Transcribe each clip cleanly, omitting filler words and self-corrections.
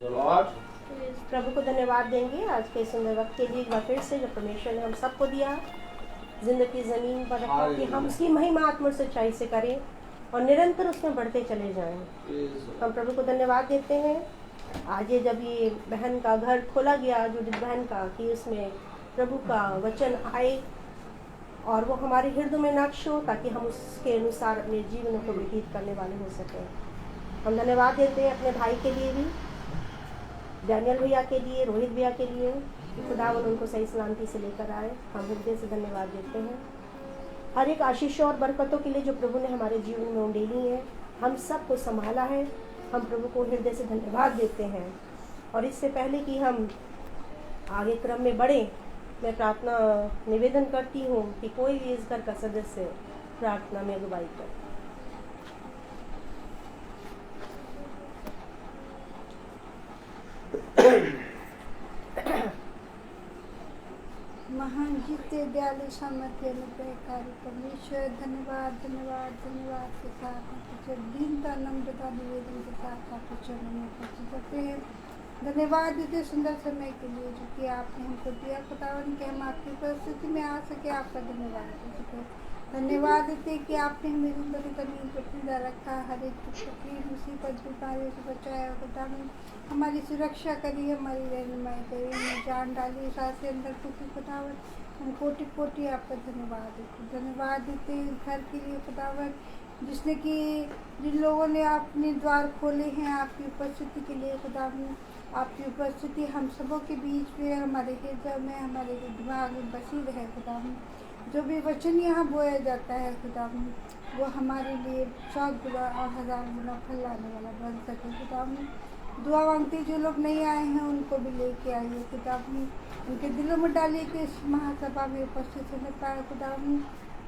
प्रभु को धन्यवाद देंगे आज के सुंदर वक्त के लिए, एक बार फिर से जो परमेश्वर ने हम सबको दिया जिंदगी ज़मीन पर रखा कि हम उसकी महिमा आत्मा सच्चाई से करें और निरंतर उसमें बढ़ते चले जाएं। हम प्रभु को धन्यवाद देते हैं। आज ये जब ये बहन का घर खोला गया, जो बहन का, कि उसमें प्रभु का वचन आए और वो हमारे हृदय में नक्श हो, ताकि हम उसके अनुसार अपने जीवन को व्यतीत करने वाले हो सकें। हम धन्यवाद देते हैं अपने भाई के लिए भी, डैनियल भैया के लिए, रोहित भैया के लिए, कि खुदावंद उनको सही सलामती से लेकर आए। हम हृदय से धन्यवाद देते हैं हर एक आशीषों और बरकतों के लिए जो प्रभु ने हमारे जीवन में उंडेली है, हम सबको संभाला है। हम प्रभु को हृदय से धन्यवाद देते हैं। और इससे पहले कि हम आगे क्रम में बढ़ें, मैं प्रार्थना निवेदन करती हूँ कि कोई भी इस घर का सदस्य प्रार्थना में अगुवाई करे। महान जीते दयालु सामर्थ्य अनुपयकारी परमेश्वर, धन्यवाद धन्यवाद धन्यवाद के साथ आपको दीनता नम्रता निवेदन के साथ आपके चरणों में उपस्थित करते हैं। धन्यवाद देते सुंदर समय के लिए जो कि आपने हमको दिया, खुदावन कि हम आपकी उपस्थिति में आ सके, आपका धन्यवाद दे सके। धन्यवाद देते कि आपने हमें जिंदगी जमीन पर जिंदा रखा, हर एक तकलीफ मुसीबत बीमारियों से बचाया, खुदावन हमारी सुरक्षा करी, हमारी रहनुमाई करी, हमें जान डाली साथ से अंदर टूटी, खुदावन हम कोटि कोटि आपका धन्यवाद देते। धन्यवाद देते घर के लिए खुदावन, जिसने कि जिन लोगों ने अपने द्वार खोले हैं आपकी उपस्थिति के लिए, खुदावन आपकी उपस्थिति हम सबों के बीच में, हमारे हृदय में, हमारे दिमाग में बसी रहे। खुदावन जो भी वचन यहाँ बोया जाता है खुदावन, वो हमारे लिए 100 गुना और 1000 गुना फल लाने वाला बन सके। खुदावन दुआ मांगते जो लोग नहीं आए हैं उनको भी लेके आइए खुदावन, उनके दिलों में डालिए कि इस महासभा में उपस्थित होने पाए। खुदावन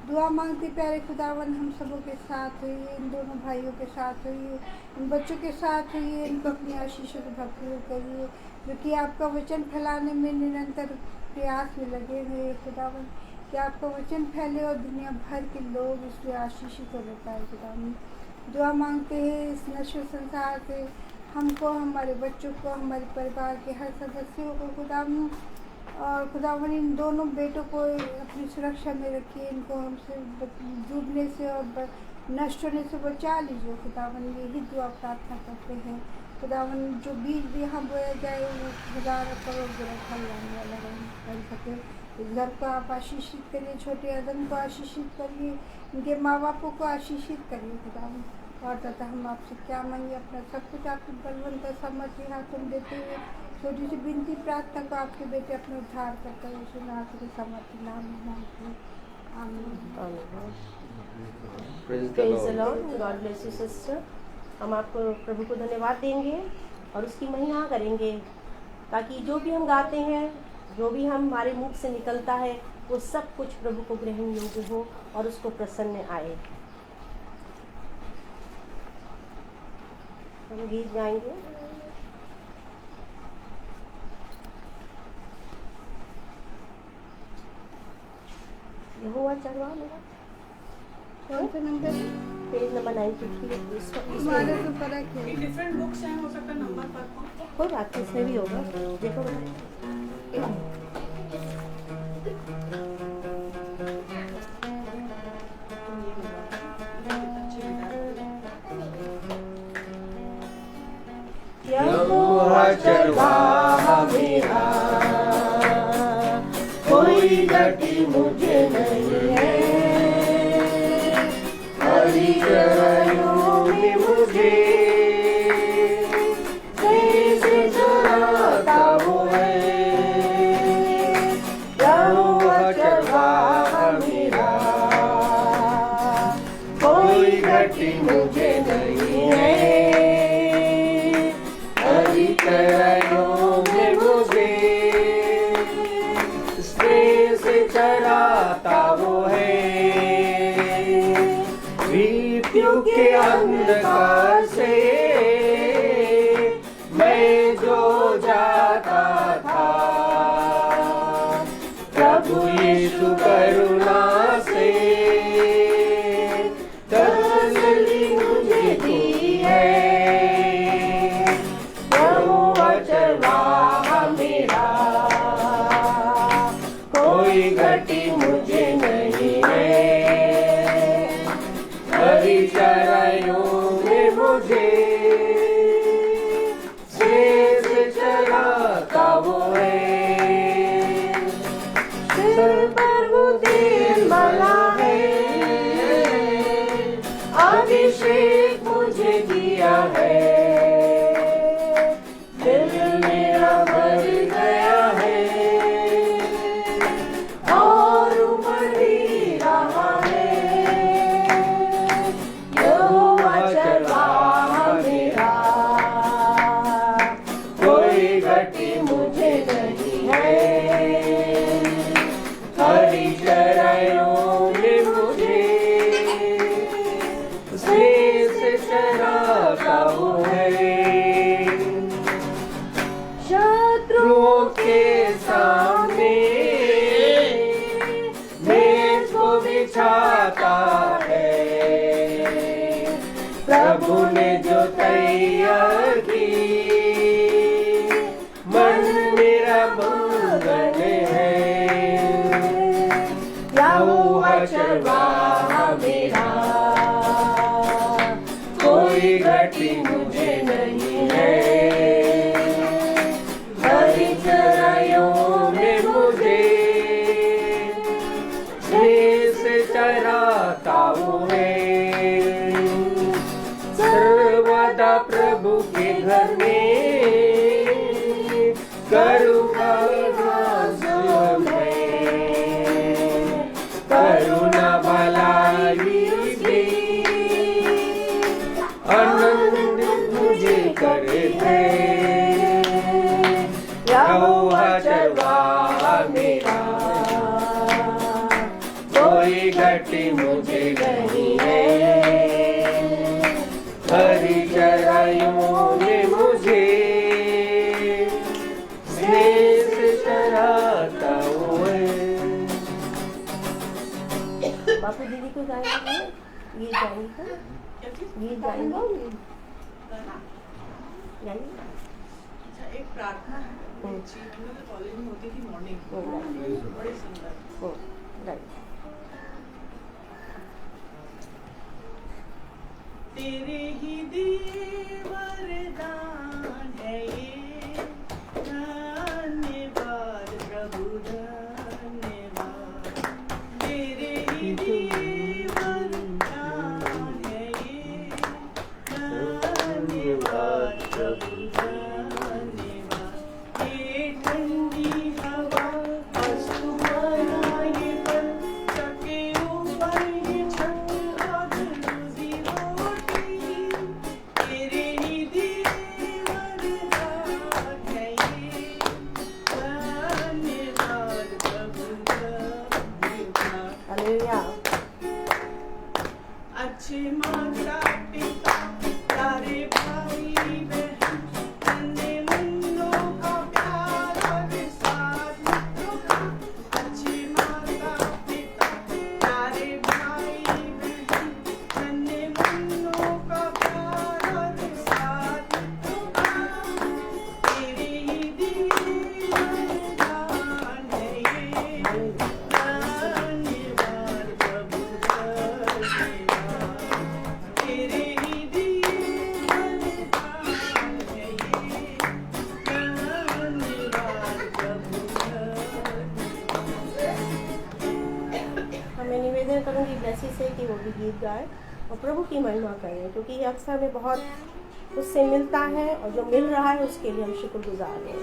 दुआ मांगते प्यारे खुदावन हम सबों के साथ होइए, इन दोनों भाइयों के साथ होइए, इन बच्चों के साथ होइए, इनको अपनी आशीषों से भरपूर करिए, जो कि आपका वचन फैलाने में निरंतर प्रयास में लगे हुए। खुदावन कि आपका वचन फैले और दुनिया भर के लोग इससे आशीषित होने पाए। खुदावन दुआ मांगते हैं इस नश्वर संसार से हमको, हमारे बच्चों को, हमारे परिवार के हर सदस्यों को खुदावन, और खुदावन इन दोनों बेटों को अपनी सुरक्षा में रखिए, इनको हमसे डूबने से और नष्ट होने से बचा लीजिए। खुदावन यही दुआ प्रार्थना करते हैं। खुदावन जो बीज भी यहाँ बोया जाए वो 1000 करोड़ गुना फल लाने वाला बन सके। इस घर को आप आशीषित करिए, छोटे अदम को आशीषित करिए, इनके माँ बापों को आशीषित करिए खुदावन। और तथा हम आपसे क्या मांगे, अपना सब कुछ आपके बलवंत सामर्थ्य हाथों में देते हुए छोटी सी विनती प्रार्थना को आपके बेटे अपने उद्धार करते हुए सुना के सामर्थ्य नाम मांगते हैं। आमीन। Praise the Lord. God bless you sister. हम आपको प्रभु को धन्यवाद देंगे और उसकी महिमा करेंगे, ताकि जो भी हम गाते हैं, जो भी हमारे मुख से निकलता है, वो सब कुछ प्रभु को ग्रहण योग्य हो और उसको प्रसन्न आए। हम गीत गाएंगे। यहोवा चढ़वा मेरा, कौन सा नंबर है? Page number 93। हमारे तो फर्क है, डिफरेंट बुक्स हैं, हो सकता है नंबर पर कोई बात नहीं, इसमें भी होगा। देखो यहोवा चरवाहा मेरा, कोई घटी मुझे नहीं है, हरी चराइयों में मुझे से चराता वो है। यहोवा चरवाहा मेरा, कोई घटी मुझे नहीं है, हरी चराइयों में मुझे से चराता वो है। मृत्यु के अंधकार से मैं जो जाता था, प्रभु यीशु करुणा से तसल्ली मुझे दी है। यहोवा चरवाहा मेरा, कोई घटी मुझे नहीं है। हरी चराइयों में मुझे शेष चराता वो है। सिर पर वो तेल मला है, अभिषेक मुझे किया है। दिल मेरा भर गया है और उमड़ ही रहा है। यहोवा चरवाहा मेरा, कोई घटी मुझे नहीं है। हरी चराइयों में मुझे शेष चराता वो है। शत्रुओं के सामने मेज को बिछाता है। प्रभु ने जो तैयार की, मन मेरा मगन है। यहोवा चरवाहा मेरा, कोई घटी मुझे नहीं है। हरी चराइयों में मुझे शेष चराता वो है। सर्वदा प्रभु के घर में करूँगा वास मैं। करुणा भलाई की आनंद मुझे करे थे। यहोवा चरवाहा मेरा, कोई घटी मुझे नहीं है। हरी चराइयों में मुझे शेष चराता वो है। बापू दीदी को गाएंगे, ये गाएंगे, ये गाएंगे। अच्छा, एक प्रार्थना है कॉलेज में होती थी मॉर्निंग, बड़ी सुंदर। तेरे ही दिए वरदान है ये, धन्यवाद प्रभु धन्यवाद। तेरे ही दिए वरदान है ये, धन्यवाद प्रभु धन्यवाद। ये ठंडी हवा ये पर सके ऊपर ये छत और रोजी रोटी, तेरे ही दिए वरदान है ये, धन्यवाद प्रभु धन्यवाद। हालेलुया। अच्छे माता पिता प्यारे भाई बहन, नन्हे मुन्नों का प्यार और साथ मित्रों का। अच्छे माता पिता प्यारे भाई बहन, नन्हे मुन्नों का प्यार और साथ मित्रों का। तेरे ही दिए वरदान है ये, धन्यवाद प्रभु धन्यवाद। तेरे ही दिए वरदान है ये, धन्यवाद प्रभु धन्यवाद। मैं निवेदन करूंगी ब्लेसी से कि वो भी गीत गाए और प्रभु की महिमा करें, क्योंकि ये अक्सर हमें बहुत उससे मिलता है और जो मिल रहा है उसके लिए हम शुक्रगुजार हैं।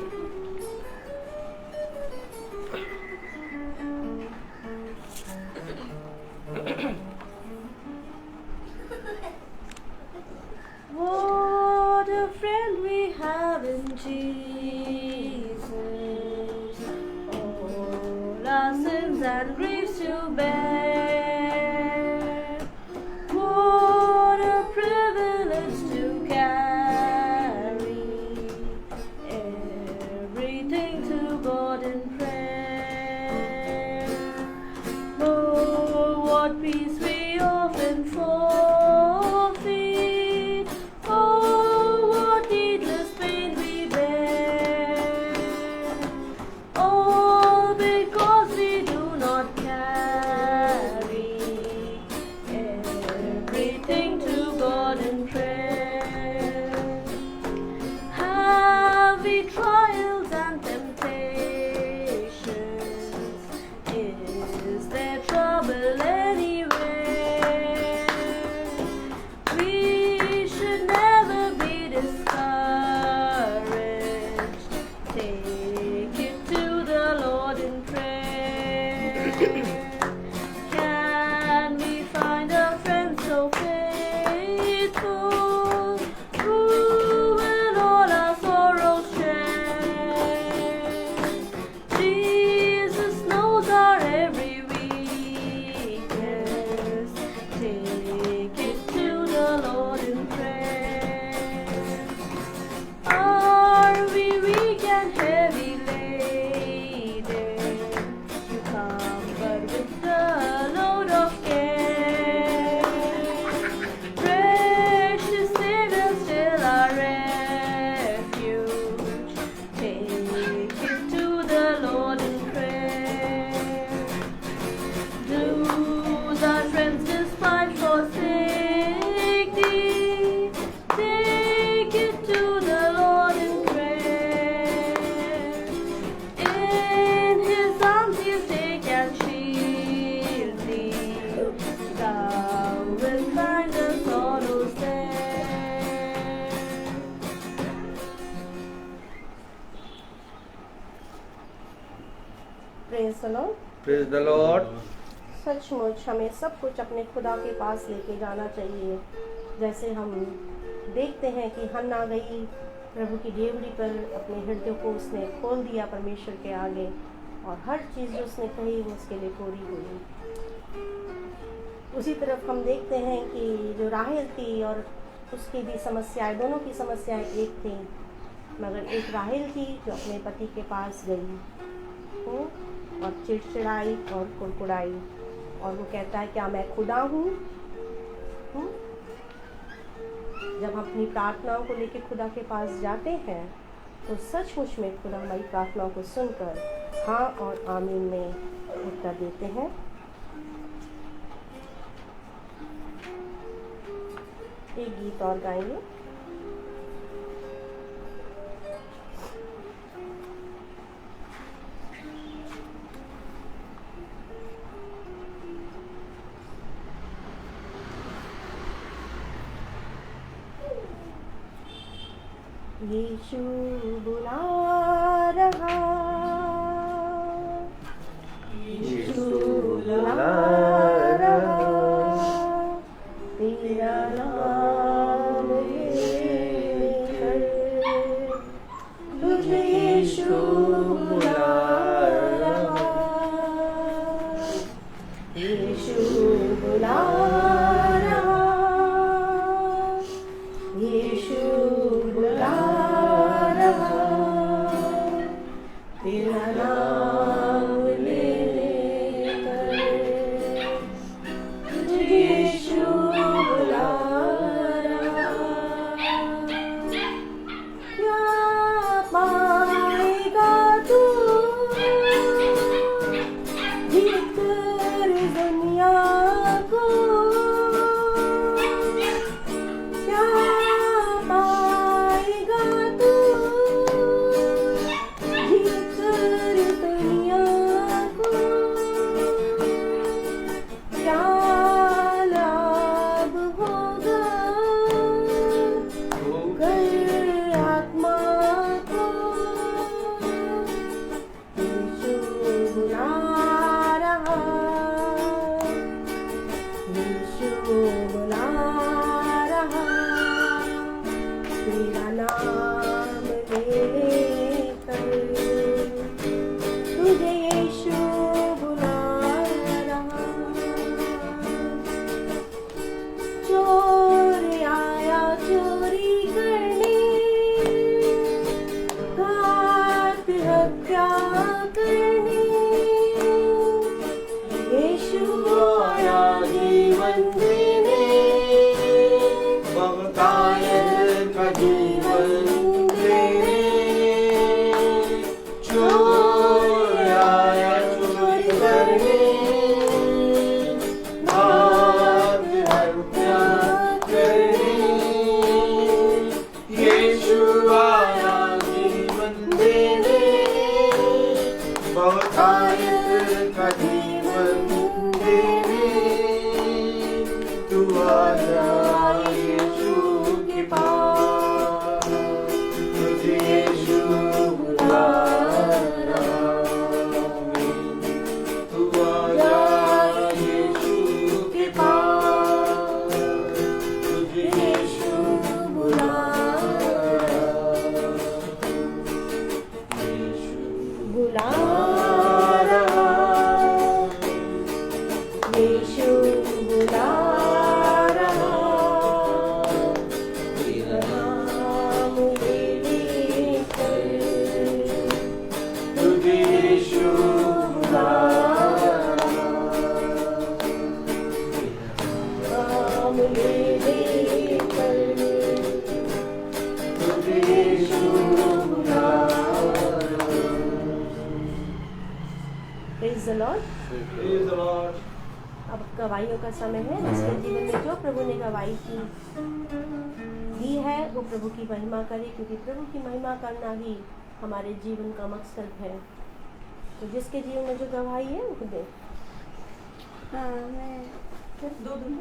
What a friend we have in Jesus, all our sins and griefs to bear. What a privilege to carry everything to God in prayer. Oh, what peace we often forfeit. Oh, what needless pain we bear. Praise the Lord. Praise the Lord. सचमुच हमें सब कुछ अपने खुदा के पास लेके जाना चाहिए। जैसे हम देखते हैं कि हन्ना गई प्रभु की डेवड़ी पर, अपने हृदय को उसने खोल दिया परमेश्वर के आगे, और हर चीज़ जो उसने कही वो उसके लिए पूरी हुई। उसी तरफ हम देखते हैं कि जो राहेल थी और उसकी भी समस्याएं, दोनों की समस्याएं एक थी, मगर एक राहेल थी जो अपने पति के पास गई और चिड़चिड़ाई और कुड़कुड़ाई, और वो कहता है क्या मैं खुदा हूँ? जब हम अपनी प्रार्थनाओं को लेकर खुदा के पास जाते हैं तो सचमुच में खुदा हमारी प्रार्थनाओं को सुनकर हाँ और आमीन में उत्तर देते हैं। एक गीत और गाएंगे। यीशु बुला रहा, यीशु बुला रहा, तेरा नाम लेकर तुझे यीशु बुला रहा, यीशु बुला रहा, यीशु बुला रहा, तेरा नाम लेकर तुझे यीशु बुला रहा। क्या पाएगा तू जीतकर दुनिया को? क्या पाएगा तू जीतकर दुनिया को? क्या लाभ होगा कर आत्मा को? यीशु बुला रहा, यीशु बुला रहा, तेरा नाम लेकर तुझे यीशु बुला रहा। चोर आया चोरी करने, घात हत्या करने, यीशु आया जीवन देने, बहुतायत का जीवन देने। चोर आया चोरी करने, घात हत्या करने, यीशु आया जीवन देने, बहुतायत का जीवन देने। तू आजा यीशु के पास, तुझे यीशु बुला रहा है। तू आजा यीशु के पास, तुझे यीशु बुला रहा है। यीशु बुला रहा, यीशु बुला रहा, तेरा नाम लेकर तुझे यीशु बुला रहा नाम लेकर तुझे यीशु बुला रहा। Praise the Lord. Praise the Lord. अब गवाहियों का समय है। जिसके जीवन में जो प्रभु ने गवाही दी है वो प्रभु की महिमा करे, क्योंकि प्रभु की महिमा करना ही हमारे जीवन का मकसद है। तो जिसके जीवन में जो गवाही है वो दे। हाँ, मैं दो दिन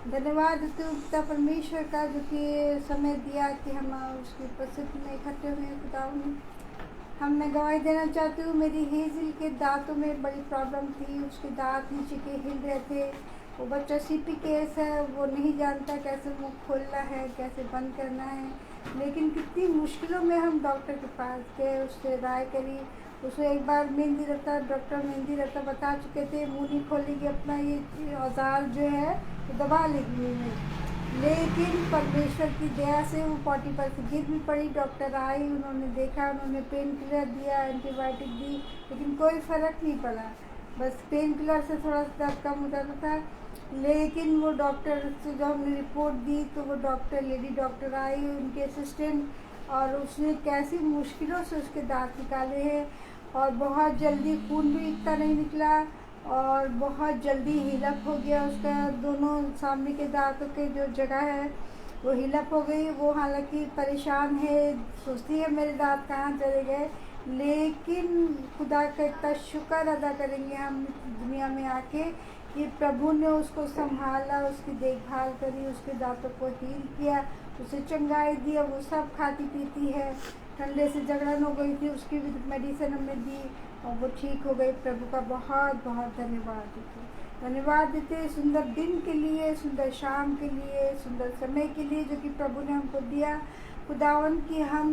धन्यवाद पिता परमेश्वर का जो कि समय दिया कि हम उसकी उपस्थिति में इकट्ठे हुए खुदा। मैं गवाही देना चाहती हूँ। मेरी हेजिल के दांतों में बड़ी प्रॉब्लम थी, उसके दांत नीचे के हिल रहे थे। वो बच्चा CP केस है, वो नहीं जानता कैसे मुंह खोलना है, कैसे बंद करना है। लेकिन कितनी मुश्किलों में हम डॉक्टर के पास गए, उससे राय करी। उसको एक बार मेहंदी रत्ता, डॉक्टर मेहंदी रत्ता बता चुके थे, मुँह नहीं खोलेगी अपना, ये औजार जो है वो दबा लेगी मुँह में। लेकिन परमेश्वर की दया से वो 40 पर से गिर भी पड़ी। डॉक्टर आई, उन्होंने देखा, उन्होंने पेन किलर दिया, एंटीबायोटिक दी, लेकिन कोई फ़र्क नहीं पड़ा। बस पेन किलर से थोड़ा सा दर्द कम हो जाता था। लेकिन वो डॉक्टर से जो हमने रिपोर्ट दी, तो वो डॉक्टर, लेडी डॉक्टर आई, उनके असिस्टेंट, और उसने कैसी मुश्किलों से उसके दांत निकाले हैं। और बहुत जल्दी खून भी इतना नहीं निकला, और बहुत जल्दी हीलअप हो गया उसका। दोनों सामने के दांतों के जो जगह है वो हीलअप हो गई। वो हालांकि परेशान है, सोचती है मेरे दांत कहाँ चले गए, लेकिन खुदा का इतना शुक्र अदा करेंगे हम दुनिया में आके कि प्रभु ने उसको संभाला, उसकी देखभाल करी, उसके दांतों को हील किया, उसे चंगाई दी। अब वो सब खाती पीती है। ठंडे से जगड़न हो गई थी, उसकी भी मेडिसिन हमने दी और वो ठीक हो गई। प्रभु का बहुत बहुत धन्यवाद देते सुंदर दिन के लिए, सुंदर शाम के लिए, सुंदर समय के लिए जो कि प्रभु ने हमको दिया। खुदावन की हम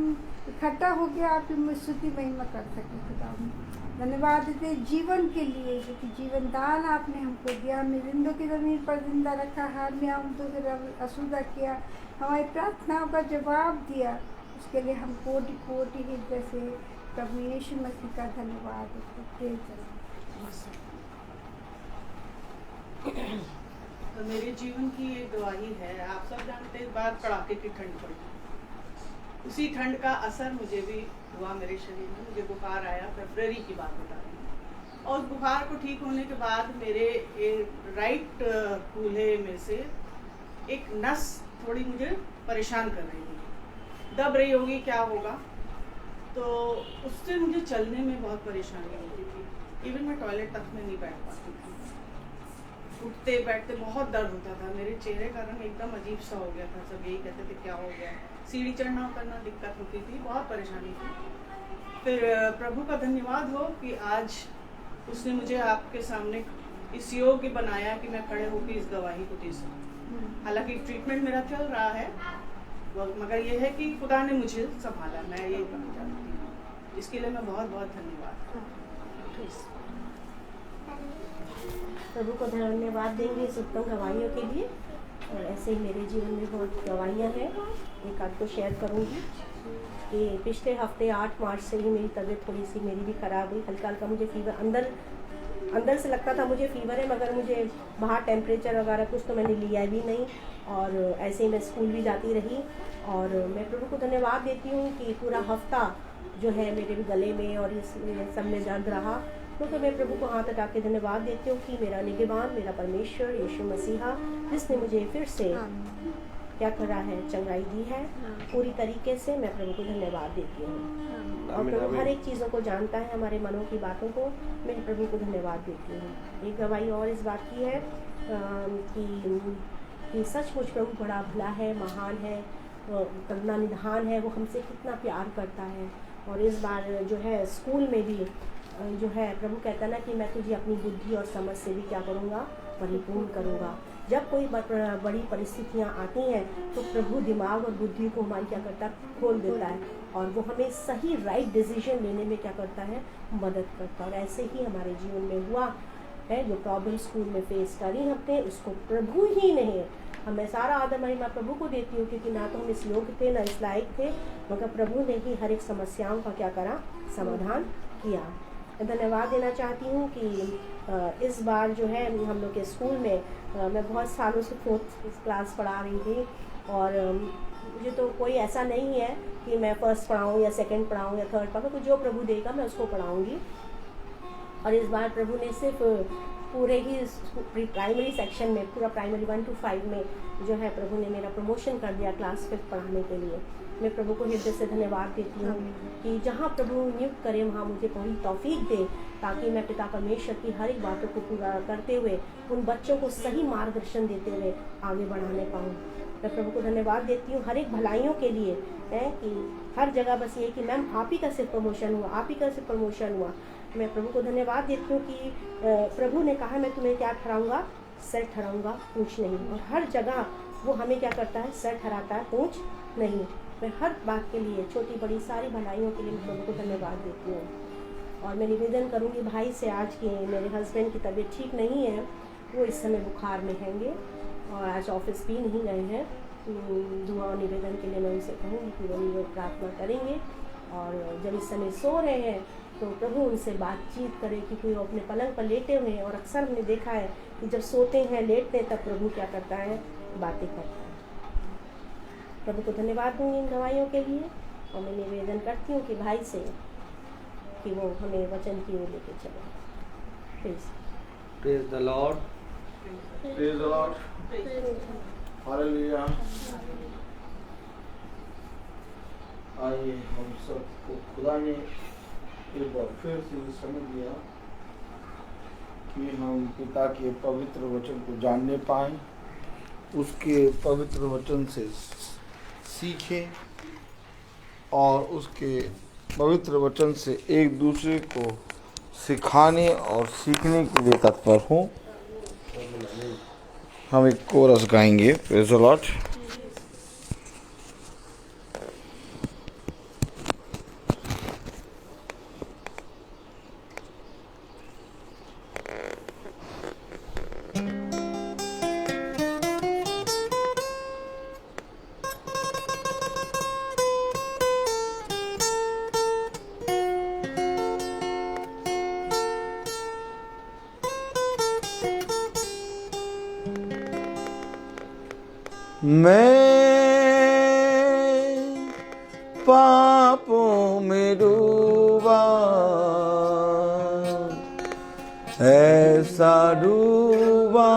इकट्ठा होकर आपकी स्तुति महिमा कर सकें। खुदावन धन्यवाद देते जीवन के लिए, जो कि जीवन दान आपने हमको दिया। हमें जिंदों की ज़मीन पर जिंदा रखा, हार में आमदों से आसूदा किया, हमारी प्रार्थनाओं का जवाब दिया। उसके लिए हम कोटि कोटि हृदय से प्रभु यीशु मसीह का धन्यवाद देते। तो मेरे जीवन की ये गवाही है। आप सब जानते हैं, बार कड़ाके की ठंड पड़ी, उसी ठंड का असर मुझे भी हुआ मेरे शरीर में। मुझे बुखार आया, फरवरी की बात बता रही हूँ। और बुखार को ठीक होने के बाद मेरे राइट कूल्हे में से एक नस थोड़ी मुझे परेशान कर रही थी, दब रही होगी, क्या होगा। तो उससे मुझे चलने में बहुत परेशानी होती थी। इवन मैं टॉयलेट तक में नहीं बैठ पाती थी। उठते बैठते बहुत दर्द होता था। मेरे चेहरे का रंग एकदम अजीब सा हो गया था। सब यही कहते थे क्या हो गया। सीढ़ी चढ़ना उतरना दिक्कत होती थी, बहुत परेशानी थी। फिर प्रभु का धन्यवाद हो कि आज उसने मुझे आपके सामने इस योग्य बनाया कि मैं खड़े होकर इस गवाही को दे सकूं। हालांकि ट्रीटमेंट मेरा चल रहा है, मगर ये है कि खुदा ने मुझे संभाला। मैं ये कहना चाहती हूँ, इसके लिए मैं बहुत बहुत धन्यवाद। प्रभु को धन्यवाद देंगे इस उत्तम गवाहियों के लिए। और ऐसे ही मेरे जीवन में बहुत गवाहियाँ हैं, एक आध को शेयर करूँगी। कि पिछले हफ्ते 8 मार्च से ही मेरी तबीयत थोड़ी सी मेरी भी ख़राब हुई। हल्का हल्का मुझे फीवर, अंदर से लगता था मुझे फीवर है, मगर मुझे बाहर टेम्परेचर वगैरह कुछ तो मैंने लिया भी नहीं। और ऐसे ही मैं स्कूल भी जाती रही। और मैं प्रभु को धन्यवाद देती हूँ कि पूरा हफ्ता जो है मेरे गले में और इस सब में दर्द रहा। तो मैं प्रभु को हाथ उठा के धन्यवाद देती हूँ कि मेरा निगहबान, मेरा परमेश्वर यीशु मसीहा, जिसने मुझे फिर से क्या करा है, चंगाई दी है पूरी तरीके से। मैं प्रभु को धन्यवाद देती हूँ। और प्रभु हर एक चीज़ों को जानता है, हमारे मनों की बातों को। मैं प्रभु को धन्यवाद देती हूँ। एक गवाही और इस बात की है कि सचमुच प्रभु बड़ा भला है, महान है, करुणा निधान है। वो हमसे कितना प्यार करता है। और इस बार जो है स्कूल में भी जो है प्रभु कहता है ना कि मैं तुझे अपनी बुद्धि और समझ से भी क्या करूँगा, परिपूर्ण करूँगा। जब कोई बड़ी परिस्थितियाँ आती हैं तो प्रभु दिमाग और बुद्धि को हमारी क्या करता है, खोल देता है। और वो हमें सही राइट डिसीजन लेने में क्या करता है, मदद करता है। और ऐसे ही हमारे जीवन में हुआ है। जो प्रॉब्लम स्कूल में फेस करी हमने, उसको प्रभु ही नहीं, मैं सारा आदर महिमा प्रभु को देती हूँ, क्योंकि ना तो हम इस योग्य थे, ना इस लायक थे, मगर प्रभु ने ही हर एक समस्याओं का क्या करा, समाधान किया। धन्यवाद देना चाहती हूँ कि इस बार जो है हम लोग के स्कूल में मैं बहुत सालों से 4th क्लास पढ़ा रही थी। और मुझे तो कोई ऐसा नहीं है कि मैं फर्स्ट पढ़ाऊँ या सेकंड पढ़ाऊँ या थर्ड पढ़ाऊँ, तो जो प्रभु देगा मैं उसको पढ़ाऊँगी। और इस बार प्रभु ने सिर्फ पूरे ही प्राइमरी सेक्शन में, पूरा प्राइमरी 1 to 5 में जो है प्रभु ने मेरा प्रमोशन कर दिया क्लास 5 पढ़ाने के लिए। मैं प्रभु को हृदय से धन्यवाद देती हूँ कि जहाँ प्रभु नियुक्त करे वहाँ मुझे पूरी तौफीक दे, ताकि मैं पिता परमेश्वर की हर एक बातों को पूरा करते हुए उन बच्चों को सही मार्गदर्शन देते हुए आगे बढ़ाने पाऊँ। मैं प्रभु को धन्यवाद देती हूँ हर एक भलाइयों के लिए है कि हर जगह बस ये कि मैम आप ही का सिर्फ प्रमोशन हुआ, आप ही का सिर्फ प्रमोशन हुआ। मैं प्रभु को धन्यवाद देती हूँ कि प्रभु ने कहा मैं तुम्हें क्या ठहराऊँगा, सर ठहराऊँगा, पूंछ नहीं। और हर जगह वो हमें क्या करता है, सर ठहराता है, पूंछ नहीं। मैं हर बात के लिए, छोटी बड़ी सारी भलाइयों के लिए मैं प्रभु को धन्यवाद देती हूँ। और मैं निवेदन करूँगी भाई से, आज के मेरे हस्बैंड की तबीयत ठीक नहीं है, वो इस समय बुखार में हैंगे और आज ऑफिस भी नहीं गए हैं। दुआ और निवेदन के लिए मैं उनसे कहूँगी कि वो प्रार्थना करेंगे। और जब इस समय सो रहे हैं तो प्रभु उनसे बातचीत करे, क्योंकि वो अपने पलंग पर लेटे हुए हैं। और अक्सर हमने देखा है कि जब सोते हैं, लेटते हैं, तब प्रभु क्या करता है, बातें करता है। प्रभु को धन्यवाद दूंगी इन दवाइयों के लिए। और मैं निवेदन करती हूँ कि भाई से कि वो हमें वचन की ओर लेके चले। Praise the Lord. Praise the Lord. Hallelujah. आइए हम सबको खुदा ने एक बार फिर से ये समझ दिया कि हम पिता के पवित्र वचन को जानने पाएं, उसके पवित्र वचन से सीखें और उसके पवित्र वचन से एक दूसरे को सिखाने और सीखने के लिए तत्पर हों। हम एक कोरस गाएंगे। Praise the Lord. मैं पापों में डूबा, ऐसा डूबा,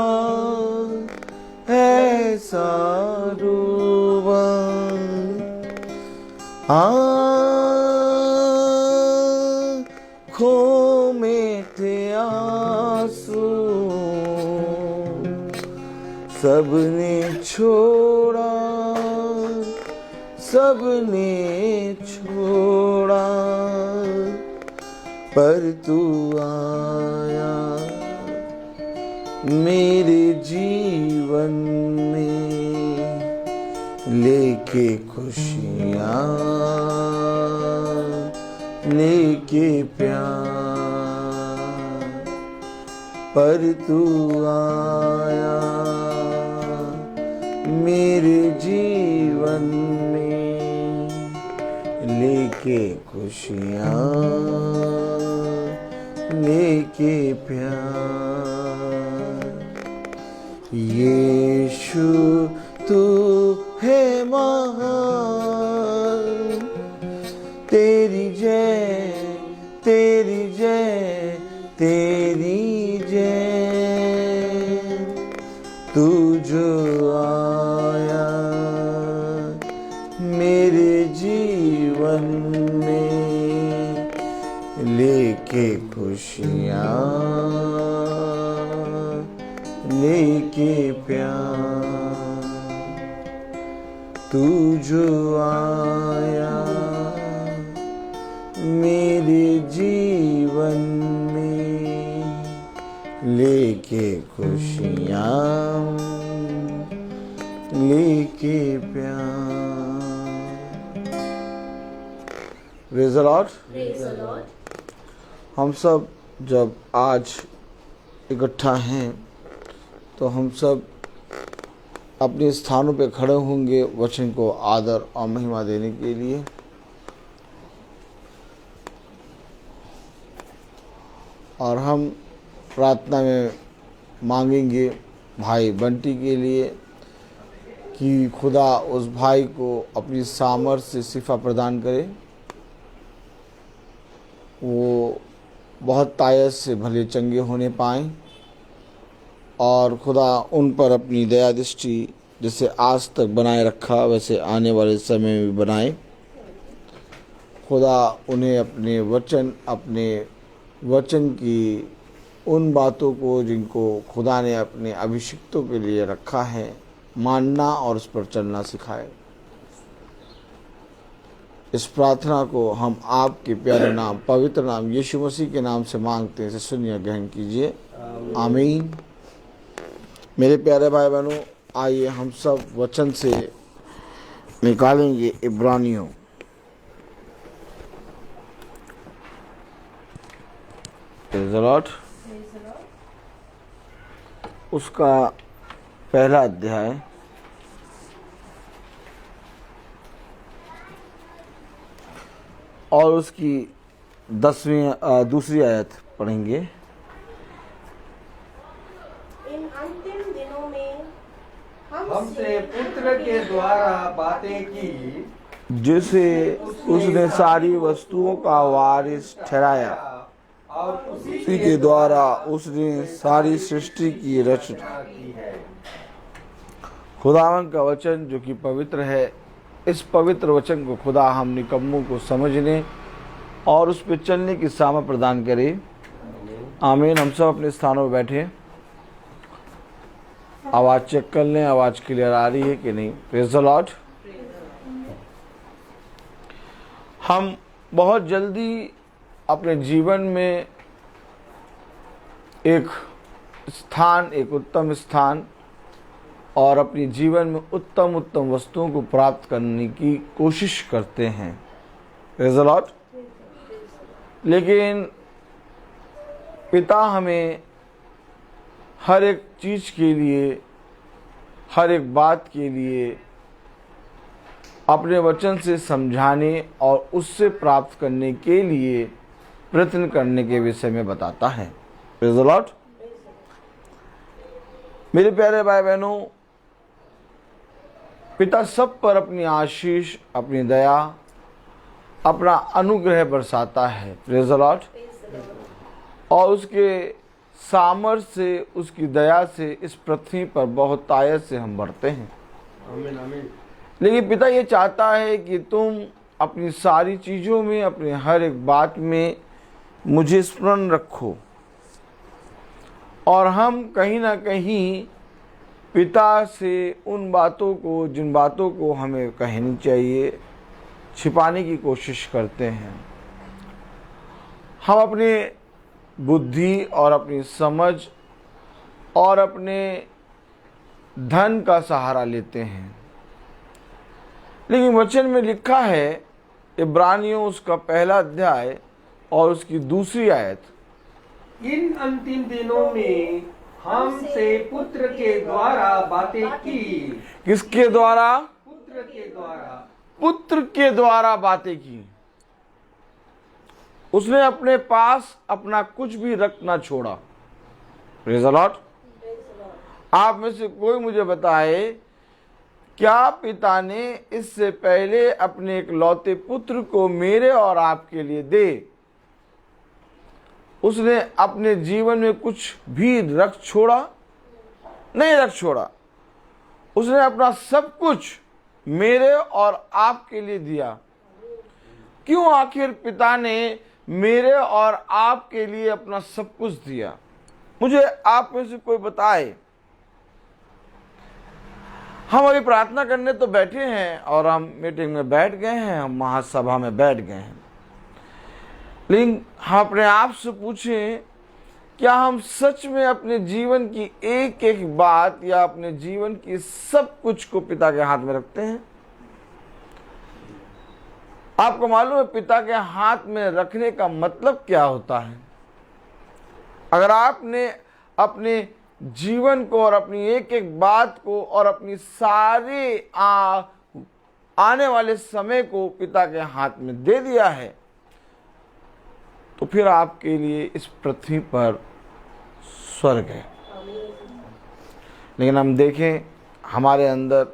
ऐसा डूबा, आँखों में थे आंसू, सबने छोड़ा, सबने छोड़ा, पर तू आया मेरे जीवन में, लेके खुशियाँ, लेके प्यार, पर तू आया मेरे जीवन में, लेके खुशियाँ, लेके प्यार। यीशु तू है महान, तेरी जय, तेरी जय, तेरी जय। तू जो आया मेरे जीवन में, लेके खुशियाँ, लेके प्यार। तू जो आया मेरे जीवन में, लेके खुशियाँ, लेके प्यार। Praise the Lord. हम सब जब आज इकट्ठा हैं तो हम सब अपने स्थानों पे खड़े होंगे वचन को आदर और महिमा देने के लिए। और हम प्रार्थना में मांगेंगे भाई बंटी के लिए कि खुदा उस भाई को अपनी सामर्थ्य से शिफा प्रदान करे, वो बहुत तायत से भले चंगे होने पाएँ और खुदा उन पर अपनी दया दृष्टि जैसे आज तक बनाए रखा वैसे आने वाले समय में भी बनाए। खुदा उन्हें अपने वचन की उन बातों को जिनको खुदा ने अपने अभिषिक्तों के लिए रखा है मानना और उस पर चलना सिखाए। इस प्रार्थना को हम आपके प्यारे नाम, पवित्र नाम यीशु मसीह के नाम से मांगते हैं। इसे सुनिए, ग्रहण कीजिए। आमीन। मेरे प्यारे भाई बहनों, आइए हम सब वचन से निकालेंगे इब्रानियों उसका पहला अध्याय और उसकी दूसरी आयत पढ़ेंगे। इन अंतिम दिनों में हमसे पुत्र के द्वारा बातें की, जिसे उसने सारी वस्तुओं का वारिस ठहराया, और उसी के द्वारा उसने सारी सृष्टि की रचना की है। खुदावन का वचन जो कि पवित्र है, इस पवित्र वचन को खुदा हम निकम्मों को समझने और उस पर चलने की सामर्थ प्रदान करे। आमीन। हम सब अपने स्थानों पर बैठे। आवाज़ चेक कर लें, आवाज़ क्लियर आ रही है कि नहीं। Praise the Lord. हम बहुत जल्दी अपने जीवन में एक उत्तम स्थान और अपने जीवन में उत्तम वस्तुओं को प्राप्त करने की कोशिश करते हैं। Praise the Lord. लेकिन पिता हमें हर एक चीज़ के लिए, हर एक बात के लिए अपने वचन से समझाने और उससे प्राप्त करने के लिए प्रयत्न करने के विषय में बताता है। Praise the Lord. मेरे प्यारे भाई बहनों, पिता सब पर अपनी आशीष, अपनी दया, अपना अनुग्रह बरसाता है। Praise the Lord. और उसके सामर्थ्य से, उसकी दया से इस पृथ्वी पर बहुत आयत से हम बढ़ते हैं। आमीन आमीन। लेकिन पिता ये चाहता है कि तुम अपनी सारी चीज़ों में, अपने हर एक बात में मुझे स्मरण रखो। और हम कहीं ना कहीं पिता से उन बातों को, जिन बातों को हमें कहनी चाहिए, छिपाने की कोशिश करते हैं। हम अपने बुद्धि और अपनी समझ और अपने धन का सहारा लेते हैं। लेकिन वचन में लिखा है, इब्रानियों उसका पहला अध्याय और उसकी दूसरी आयत, इन अंतिम दिनों में हमसे पुत्र के द्वारा बातें की। किसके द्वारा? पुत्र के द्वारा। पुत्र के द्वारा बातें की। उसने अपने पास अपना कुछ भी रख ना छोड़ा। Praise the Lord. आप में से कोई मुझे बताए, क्या पिता ने इससे पहले अपने इकलौते पुत्र को मेरे और आपके लिए दे, उसने अपने जीवन में कुछ भी रख छोड़ा? नहीं रख छोड़ा। उसने अपना सब कुछ मेरे और आपके लिए दिया। क्यों आखिर पिता ने मेरे और आपके लिए अपना सब कुछ दिया? मुझे आप में से कोई बताए। हम अभी प्रार्थना करने तो बैठे हैं और हम मीटिंग में बैठ गए हैं, हम महासभा में बैठ गए हैं, लेकिन हम अपने आप से पूछें, क्या हम सच में अपने जीवन की एक एक बात या अपने जीवन की सब कुछ को पिता के हाथ में रखते हैं? आपको मालूम है पिता के हाथ में रखने का मतलब क्या होता है? अगर आपने अपने जीवन को और अपनी एक एक बात को और अपनी सारे आने वाले समय को पिता के हाथ में दे दिया है, तो फिर आपके लिए इस पृथ्वी पर स्वर्ग है। लेकिन हम देखें, हमारे अंदर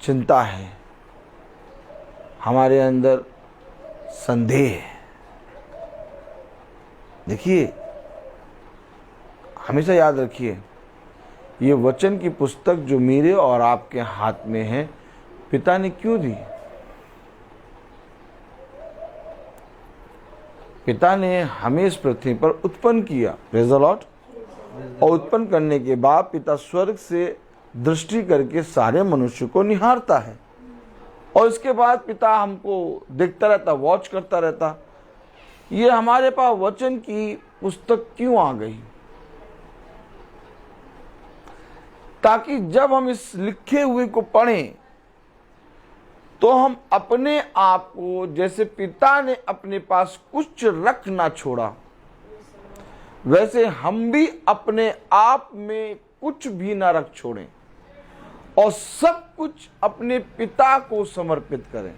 चिंता है, हमारे अंदर संदेह है। देखिए, हमेशा याद रखिए, ये वचन की पुस्तक जो मेरे और आपके हाथ में है, पिता ने क्यों दी? पिता ने हमें इस पृथ्वी पर उत्पन्न किया। Praise the Lord. और उत्पन्न करने के बाद पिता स्वर्ग से दृष्टि करके सारे मनुष्य को निहारता है। और इसके बाद पिता हमको देखता रहता, वॉच करता रहता, ये हमारे पास वचन की पुस्तक क्यों आ गई? ताकि जब हम इस लिखे हुए को पढ़ें तो हम अपने आप को, जैसे पिता ने अपने पास कुछ रख ना छोड़ा, वैसे हम भी अपने आप में कुछ भी ना रख छोड़ें और सब कुछ अपने पिता को समर्पित करें।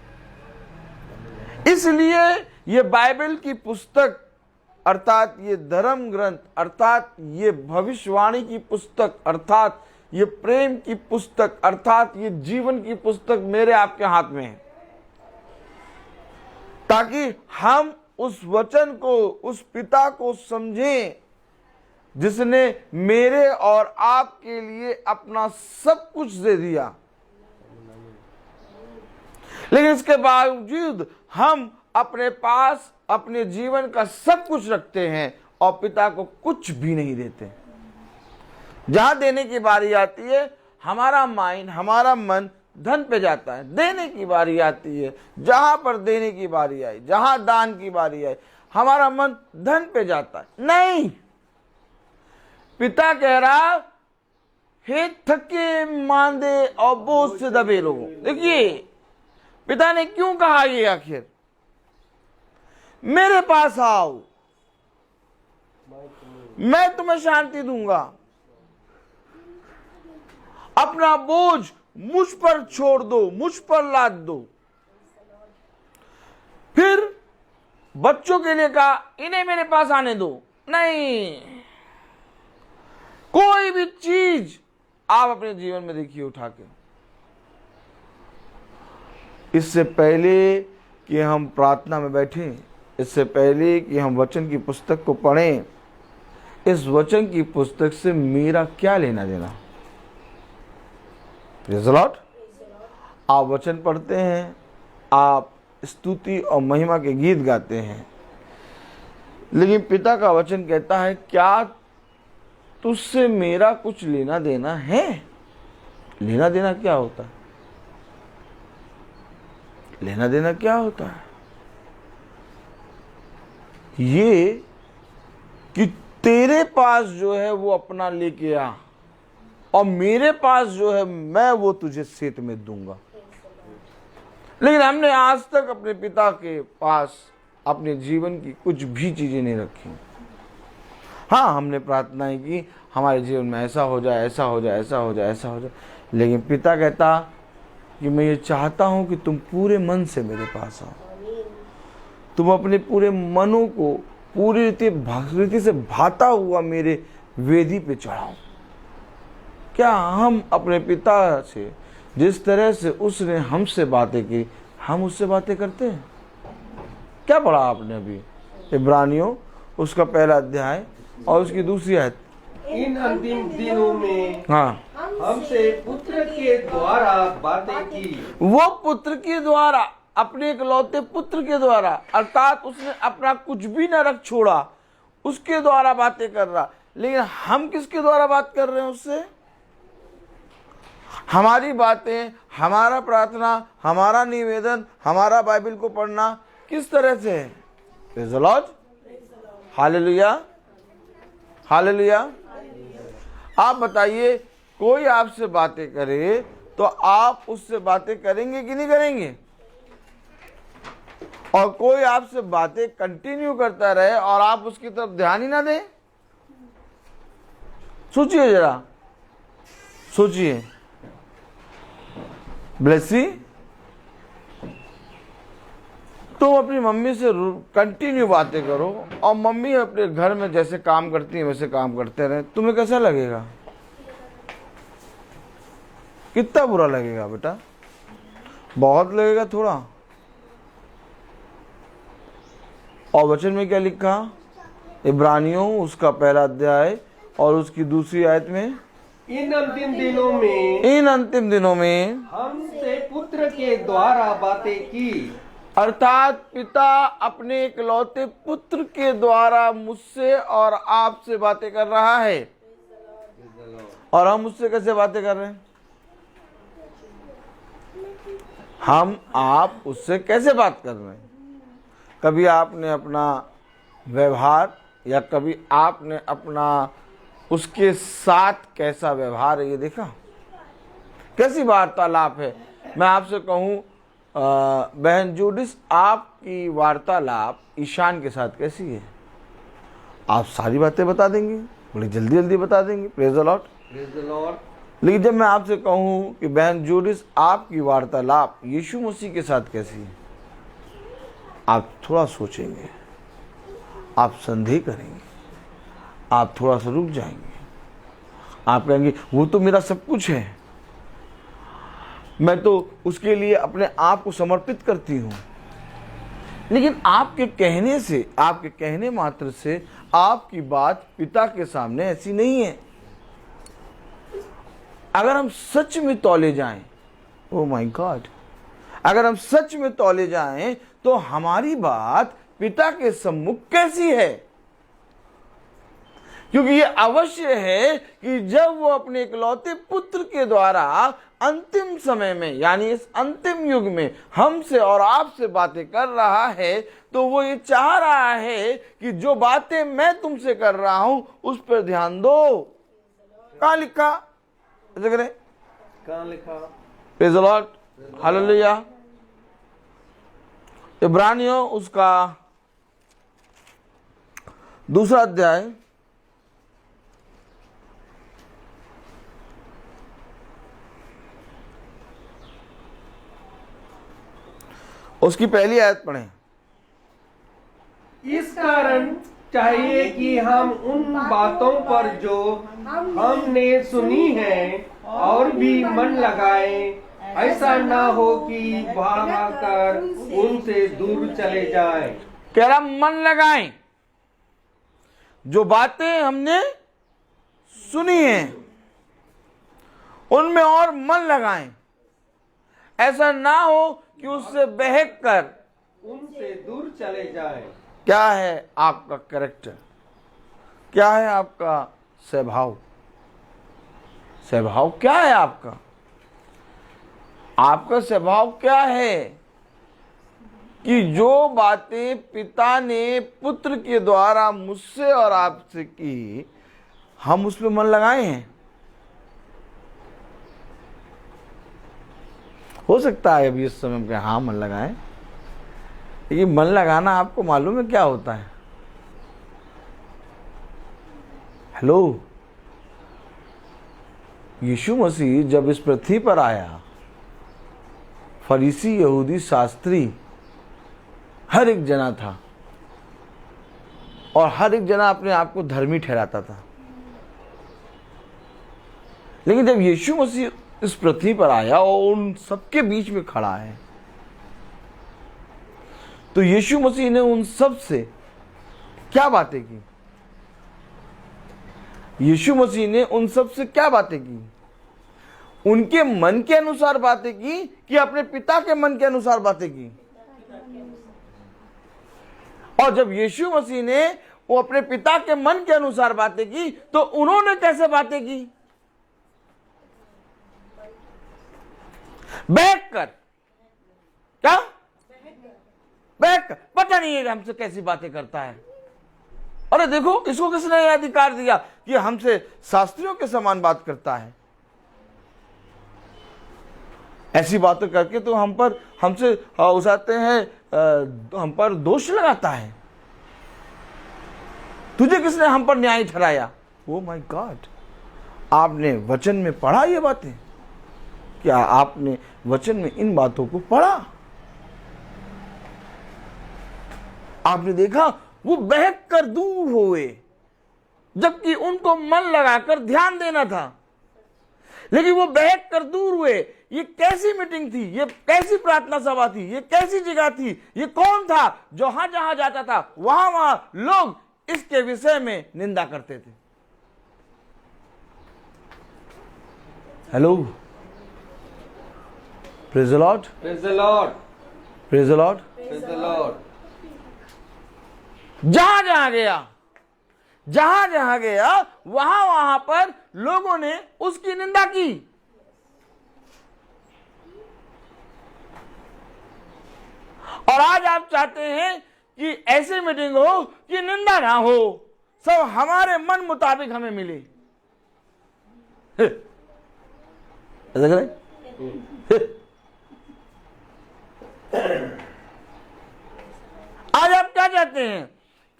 इसलिए ये बाइबल की पुस्तक अर्थात ये धर्म ग्रंथ, अर्थात ये भविष्यवाणी की पुस्तक, अर्थात ये प्रेम की पुस्तक, अर्थात ये जीवन की पुस्तक मेरे आपके हाथ में है, ताकि हम उस वचन को, उस पिता को समझें जिसने मेरे और आपके लिए अपना सब कुछ दे दिया। लेकिन इसके बावजूद हम अपने पास अपने जीवन का सब कुछ रखते हैं और पिता को कुछ भी नहीं देते। जहां देने की बारी आती है हमारा माइंड, हमारा मन धन पे जाता है। देने की बारी आती है, जहां पर देने की बारी आई, जहां दान की बारी आई, हमारा मन धन पे जाता है। नहीं, पिता कह रहा, हे थके मांदे और बोझ से दबे लोगों। देखिए पिता ने क्यों कहा ये, आखिर मेरे पास आओ, मैं तुम्हें शांति दूंगा, अपना बोझ मुझ पर छोड़ दो, मुझ पर लाद दो। फिर बच्चों के लिए कहा, इन्हें मेरे पास आने दो। नहीं, कोई भी चीज आप अपने जीवन में देखिए उठा के, इससे पहले कि हम प्रार्थना में बैठें, इससे पहले कि हम वचन की पुस्तक को पढ़ें, इस वचन की पुस्तक से मेरा क्या लेना देना? Praise the Lord. आप वचन पढ़ते हैं, आप स्तुति और महिमा के गीत गाते हैं, लेकिन पिता का वचन कहता है, क्या तुझसे मेरा कुछ लेना देना है? लेना देना क्या होता है? लेना देना क्या होता है? ये कि तेरे पास जो है वो अपना लेके आ, और मेरे पास जो है मैं वो तुझे सेत में दूंगा। लेकिन हमने आज तक अपने पिता के पास अपने जीवन की कुछ भी चीजें नहीं रखी। हाँ, हमने प्रार्थनाएं की, हमारे जीवन में ऐसा हो जाए, ऐसा हो जाए, ऐसा हो जाए, ऐसा हो जाए, लेकिन पिता कहता कि मैं ये चाहता हूं कि तुम पूरे मन से मेरे पास आओ, तुम अपने पूरे मनों को पूरी रीति से भाता हुआ मेरे वेदी पे चढ़ाओ। क्या हम अपने पिता से जिस तरह से उसने हमसे बातें की, हम उससे बातें करते हैं? क्या पढ़ा आपने अभी? इब्रानियों उसका पहला अध्याय और उसकी दूसरी आयत। इन अंतिम दिनों में हाँ, हमसे पुत्र के द्वारा बातें की। वो पुत्र के द्वारा, अपने इकलौते पुत्र के द्वारा, अर्थात उसने अपना कुछ भी न रख छोड़ा, उसके द्वारा बातें कर रहा। लेकिन हम किसके द्वारा बात कर रहे हैं उससे? हमारी बातें, हमारा प्रार्थना, हमारा निवेदन, हमारा बाइबल को पढ़ना किस तरह से है? Praise the Lord, hallelujah, hallelujah. आप बताइए, कोई आपसे बातें करे तो आप उससे बातें करेंगे कि नहीं करेंगे? और कोई आपसे बातें कंटिन्यू करता रहे और आप उसकी तरफ ध्यान ही ना दें? सोचिए जरा, सोचिए। ब्लेसी, तुम अपनी मम्मी से कंटिन्यू बातें करो और मम्मी अपने घर में जैसे काम करती है वैसे काम करते रहे, तुम्हें कैसा लगेगा? कितना बुरा लगेगा बेटा? बहुत लगेगा थोड़ा। और वचन में क्या लिखा? इब्रानियों उसका पहला अध्याय और उसकी दूसरी आयत में, इन अंतिम दिनों में, इन अंतिम दिनों में हमसे पुत्र के द्वारा बातें की। अर्थात पिता अपने इकलौते पुत्र के द्वारा मुझसे और आपसे बातें कर रहा है। और हम उससे कैसे बातें कर रहे हैं? हम आप उससे कैसे बात कर रहे हैं। कभी आपने अपना व्यवहार या कभी आपने अपना उसके साथ कैसा व्यवहार है ये देखा, कैसी वार्तालाप है। मैं आपसे कहूँ बहन जूडिस, आपकी वार्तालाप ईशान के साथ कैसी है? आप सारी बातें बता देंगे, बड़ी जल्दी जल्दी बता देंगे। Praise the Lord, praise the Lord. लेकिन जब मैं आपसे कहूँ कि बहन जूडिस आपकी वार्तालाप यीशु मसीह के साथ कैसी है, आप थोड़ा सोचेंगे, आप संदेह करेंगे, आप थोड़ा सा रुक जाएंगे, आप कहेंगे वो तो मेरा सब कुछ है, मैं तो उसके लिए अपने आप को समर्पित करती हूँ। लेकिन आपके कहने से, आपके कहने मात्र से आपकी बात पिता के सामने ऐसी नहीं है। अगर हम सच में तौले जाएं, ओह माय गॉड, अगर हम सच में तौले जाएं तो हमारी बात पिता के सम्मुख कैसी है? क्योंकि ये अवश्य है कि जब वो अपने इकलौते पुत्र के द्वारा अंतिम समय में, यानी इस अंतिम युग में हमसे और आपसे बातें कर रहा है, तो वो ये चाह रहा है कि जो बातें मैं तुमसे कर रहा हूं उस पर ध्यान दो। कहां लिखा? कहां लिखा? Praise the Lord, hallelujah. इब्रानियों उसका 2 अध्याय उसकी पहली आयत पढ़ें। इस कारण चाहिए कि हम उन बातों पर जो हमने सुनी है और भी मन लगाएं, ऐसा ना हो कि भागकर उनसे दूर चले जाएं। कह रहा मन लगाएं, जो बातें हमने सुनी हैं उनमें और मन लगाएं, ऐसा ना हो कि उससे बहक कर उनसे दूर चले जाएं। क्या है आपका कैरेक्टर? क्या है आपका स्वभाव? स्वभाव क्या है आपका? आपका स्वभाव क्या है कि जो बातें पिता ने पुत्र के द्वारा मुझसे और आपसे की, हम उसमें मन लगाए हैं? हो सकता है अभी इस समय में हाँ मन लगाएं, लेकिन मन लगाना आपको मालूम है क्या होता है? हेलो, यीशु मसीह जब इस पृथ्वी पर आया, फरीसी, यहूदी, शास्त्री हर एक जना था और हर एक जना अपने आप को धर्मी ठहराता था। लेकिन जब यीशु मसीह इस पृथ्वी पर आया और उन सबके बीच में खड़ा है, तो यीशु मसीह ने उन सब से क्या बातें की? यीशु मसीह ने उन सब से क्या बातें की? उनके मन के अनुसार बातें की कि अपने पिता के मन के अनुसार बातें की? और जब यीशु मसीह ने वो अपने पिता के मन के अनुसार बातें की, तो उन्होंने कैसे बातें की? बैठ कर। क्या? बैठ कर। पता नहीं है हमसे कैसी बातें करता है। अरे देखो, इसको किसने यह अधिकार दिया कि हमसे शास्त्रियों के समान बात करता है? ऐसी बातें करके तो हमसे उसाते हैं, हम पर दोष लगाता है। तुझे किसने हम पर न्याय ठहराया? ओ माय गॉड, आपने वचन में पढ़ा ये बातें? क्या आपने वचन में इन बातों को पढ़ा? आपने देखा वो बहक कर दूर हुए, जबकि उनको मन लगाकर ध्यान देना था, लेकिन वो बहक कर दूर हुए। ये कैसी मीटिंग थी? ये कैसी प्रार्थना सभा थी? ये कैसी जगह थी? ये कौन था जो जहां जाता था वहां लोग इसके विषय में निंदा करते थे? Hello, praise the Lord, praise the Lord, praise the Lord, praise the Lord. जहां जहां गया वहां पर लोगों ने उसकी निंदा की। और आज आप चाहते हैं कि ऐसी मीटिंग हो कि निंदा ना हो, सब हमारे मन मुताबिक हमें मिले। ऐसा करें? आज आप क्या चाहते हैं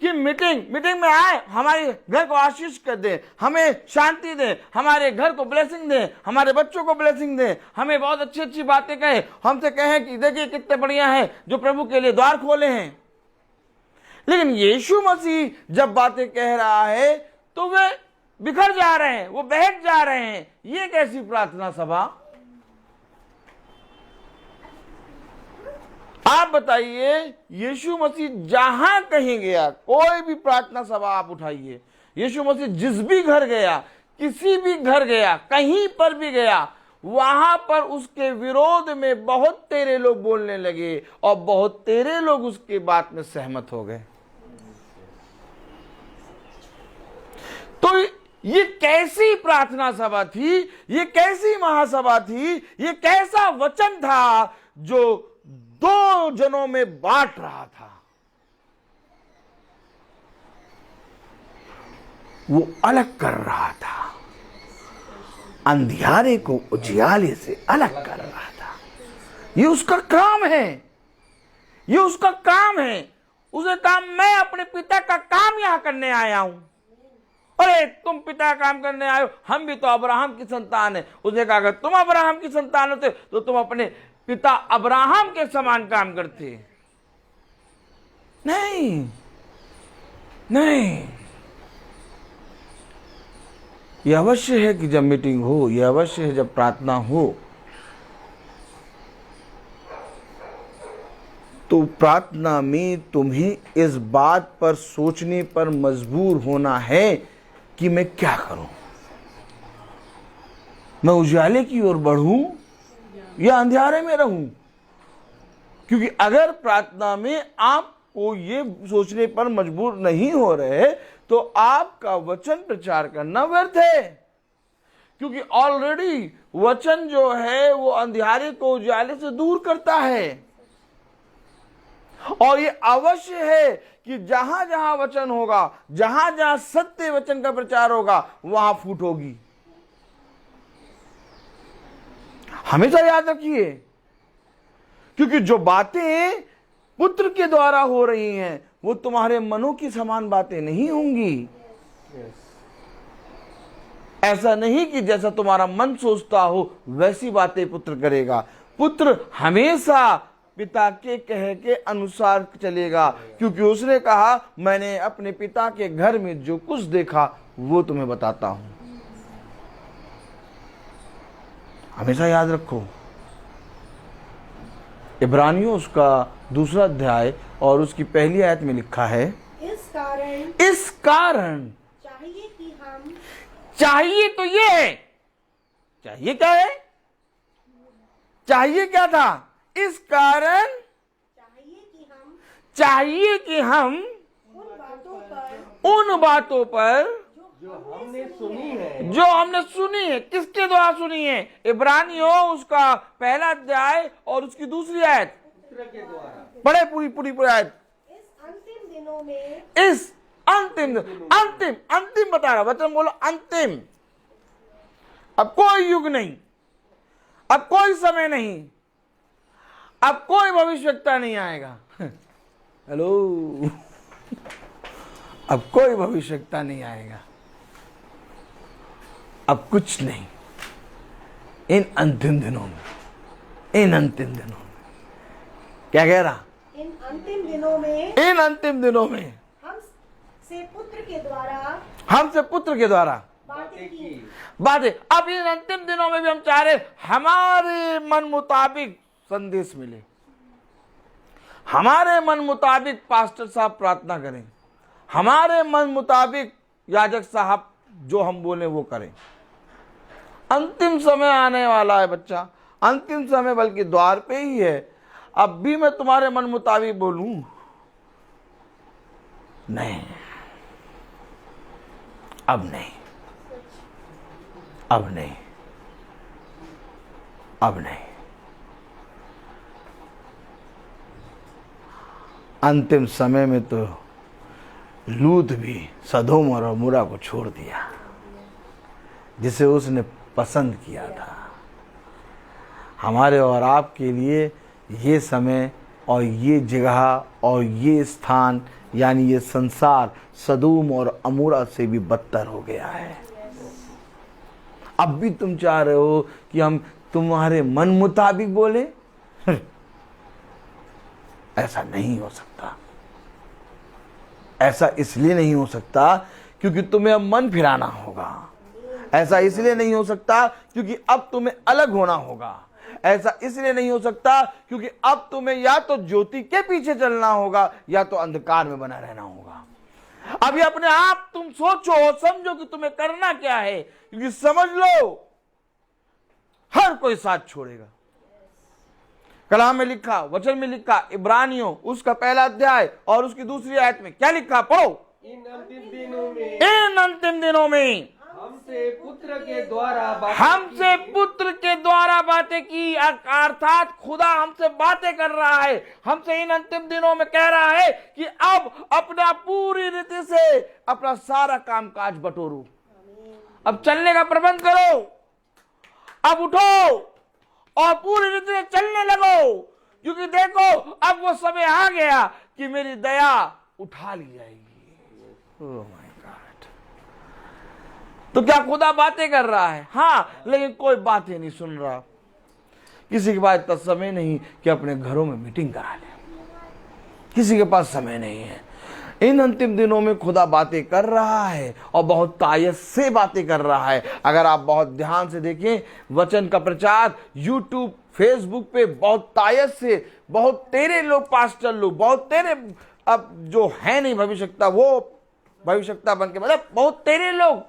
कि मीटिंग में आए, हमारे घर को आशीष कर दे, हमें शांति दे, हमारे घर को ब्लेसिंग दे, हमारे बच्चों को ब्लेसिंग दे, हमें बहुत अच्छी अच्छी बातें कहे, हमसे कहें कि देखिए कितने बढ़िया है जो प्रभु के लिए द्वार खोले हैं। लेकिन यीशु मसीह जब बातें कह रहा है तो वे बिखर जा रहे हैं, वो बहक जा रहे हैं। ये कैसी प्रार्थना सभा? आप बताइए, यीशु मसीह जहां कहीं गया, कोई भी प्रार्थना सभा आप उठाइए, यीशु मसीह जिस भी घर गया, किसी भी घर गया, कहीं पर भी गया, वहां पर उसके विरोध में बहुत तेरे लोग बोलने लगे और बहुत तेरे लोग उसके बात में सहमत हो गए। तो ये कैसी प्रार्थना सभा थी, ये कैसी महासभा थी, ये कैसा वचन था जो दो जनों में बांट रहा था? वो अलग कर रहा था, अंधियारे को उजियाले से अलग कर रहा था। ये उसका काम है, ये उसका काम है। उसने कहा मैं अपने पिता का काम यहां करने आया हूं। अरे तुम पिता का काम करने आए हो, हम भी तो अब्राहम की संतान है। उसने कहा अगर तुम अब्राहम की संतान होते तो तुम अपने पिता अब्राहम के समान काम करते। नहीं नहीं, यह अवश्य है कि जब मीटिंग हो, यह अवश्य है जब प्रार्थना हो, तो प्रार्थना में तुम्हें इस बात पर सोचने पर मजबूर होना है कि मैं क्या करूं, मैं उजाले की ओर बढ़ूं या अंधेरे में रहूं। क्योंकि अगर प्रार्थना में आपको ये सोचने पर मजबूर नहीं हो रहे तो आपका वचन प्रचार करना व्यर्थ है। क्योंकि ऑलरेडी वचन जो है वो अंधेरे को उजाले से दूर करता है। और ये अवश्य है कि जहां जहां वचन होगा, जहां जहां सत्य वचन का प्रचार होगा, वहां फूट होगी। हमेशा याद रखिए, क्योंकि जो बातें पुत्र के द्वारा हो रही हैं वो तुम्हारे मनों की समान बातें नहीं होंगी। ऐसा नहीं कि जैसा तुम्हारा मन सोचता हो वैसी बातें पुत्र करेगा। पुत्र हमेशा पिता के कहे के अनुसार चलेगा, क्योंकि उसने कहा मैंने अपने पिता के घर में जो कुछ देखा वो तुम्हें बताता हूं। हमेशा याद रखो, इब्रानियों उसका 2 अध्याय और उसकी पहली आयत में लिखा है, इस कारण चाहिए कि हम, चाहिए तो ये है, चाहिए क्या है, चाहिए क्या था, इस कारण चाहिए कि हम उन बातों पर जो हमने सुनी है। किसके द्वारा सुनी है? इब्रानियों उसका पहला अध्याय और उसकी दूसरी आयत के द्वारा पढ़े, पूरी आयत। इस अंतिम दिनों में, इस अंतिम बता रहा वचन, बोलो अंतिम। अब कोई युग नहीं, अब कोई समय नहीं, अब कोई भविष्यवक्ता नहीं आएगा। हेलो, अब कोई भविष्यवक्ता नहीं आएगा, अब कुछ नहीं। इन अंतिम दिनों में क्या कह रहा? इन अंतिम दिनों में हमसे पुत्र के द्वारा बातें। अब इन अंतिम दिनों में भी हम चाह रहे हमारे मन मुताबिक संदेश मिले, हमारे मन मुताबिक पास्टर साहब प्रार्थना करें, हमारे मन मुताबिक याजक साहब जो हम बोले वो करें। अंतिम समय आने वाला है बच्चा, अंतिम समय बल्कि द्वार पे ही है। अब भी मैं तुम्हारे मन मुताबिक बोलूं? नहीं, अब नहीं, अब नहीं, अब नहीं। अंतिम समय में तो लूत भी सदोम और अमोरा को छोड़ दिया जिसे उसने पसंद किया था। हमारे और आपके लिए ये समय और ये जगह और ये स्थान यानी ये संसार सदोम और अमोरा से भी बदतर हो गया है। अब भी तुम चाह रहे हो कि हम तुम्हारे मन मुताबिक बोले? ऐसा नहीं हो सकता। ऐसा इसलिए नहीं हो सकता क्योंकि तुम्हें अब मन फिराना होगा। ऐसा इसलिए नहीं हो सकता क्योंकि अब तुम्हें अलग होना होगा। ऐसा इसलिए नहीं हो सकता क्योंकि अब तुम्हें या तो ज्योति के पीछे चलना होगा या तो अंधकार में बना रहना होगा। अभी अपने आप तुम सोचो, समझो कि तुम्हें करना क्या है, क्योंकि समझ लो हर कोई साथ छोड़ेगा। कलाम में लिखा, वचन में लिखा, इब्रानियों उसका 1 अध्याय और उसकी 2 आयत में क्या लिखा? पढ़ो। इन अंतिम दिनों में इन अंतिम दिनों में हमसे पुत्र के द्वारा बातें की, अर्थात खुदा हमसे बातें कर रहा है। हमसे इन अंतिम दिनों में कह रहा है कि अब अपना पूरी रीति से अपना सारा कामकाज बटोरो, अब चलने का प्रबंध करो, अब उठो और पूरी रीति से चलने लगो, क्योंकि देखो अब वो समय आ गया कि मेरी दया उठा ली जाएगी। Oh my God. तो क्या खुदा बातें कर रहा है? हाँ, लेकिन कोई बातें नहीं सुन रहा। किसी के पास इतना समय नहीं कि अपने घरों में मीटिंग करा ले, किसी के पास समय नहीं है। इन अंतिम दिनों में खुदा बातें कर रहा है और बहुत तायत से बातें कर रहा है। अगर आप बहुत ध्यान से देखें, वचन का प्रचार यूट्यूब फेसबुक पे बहुत तायत से, बहुत तेरे लोग, पास्टर लोग, बहुत तेरे अब जो है नहीं भविष्यता, वो भविष्यता बन के मतलब बहुत तेरे लोग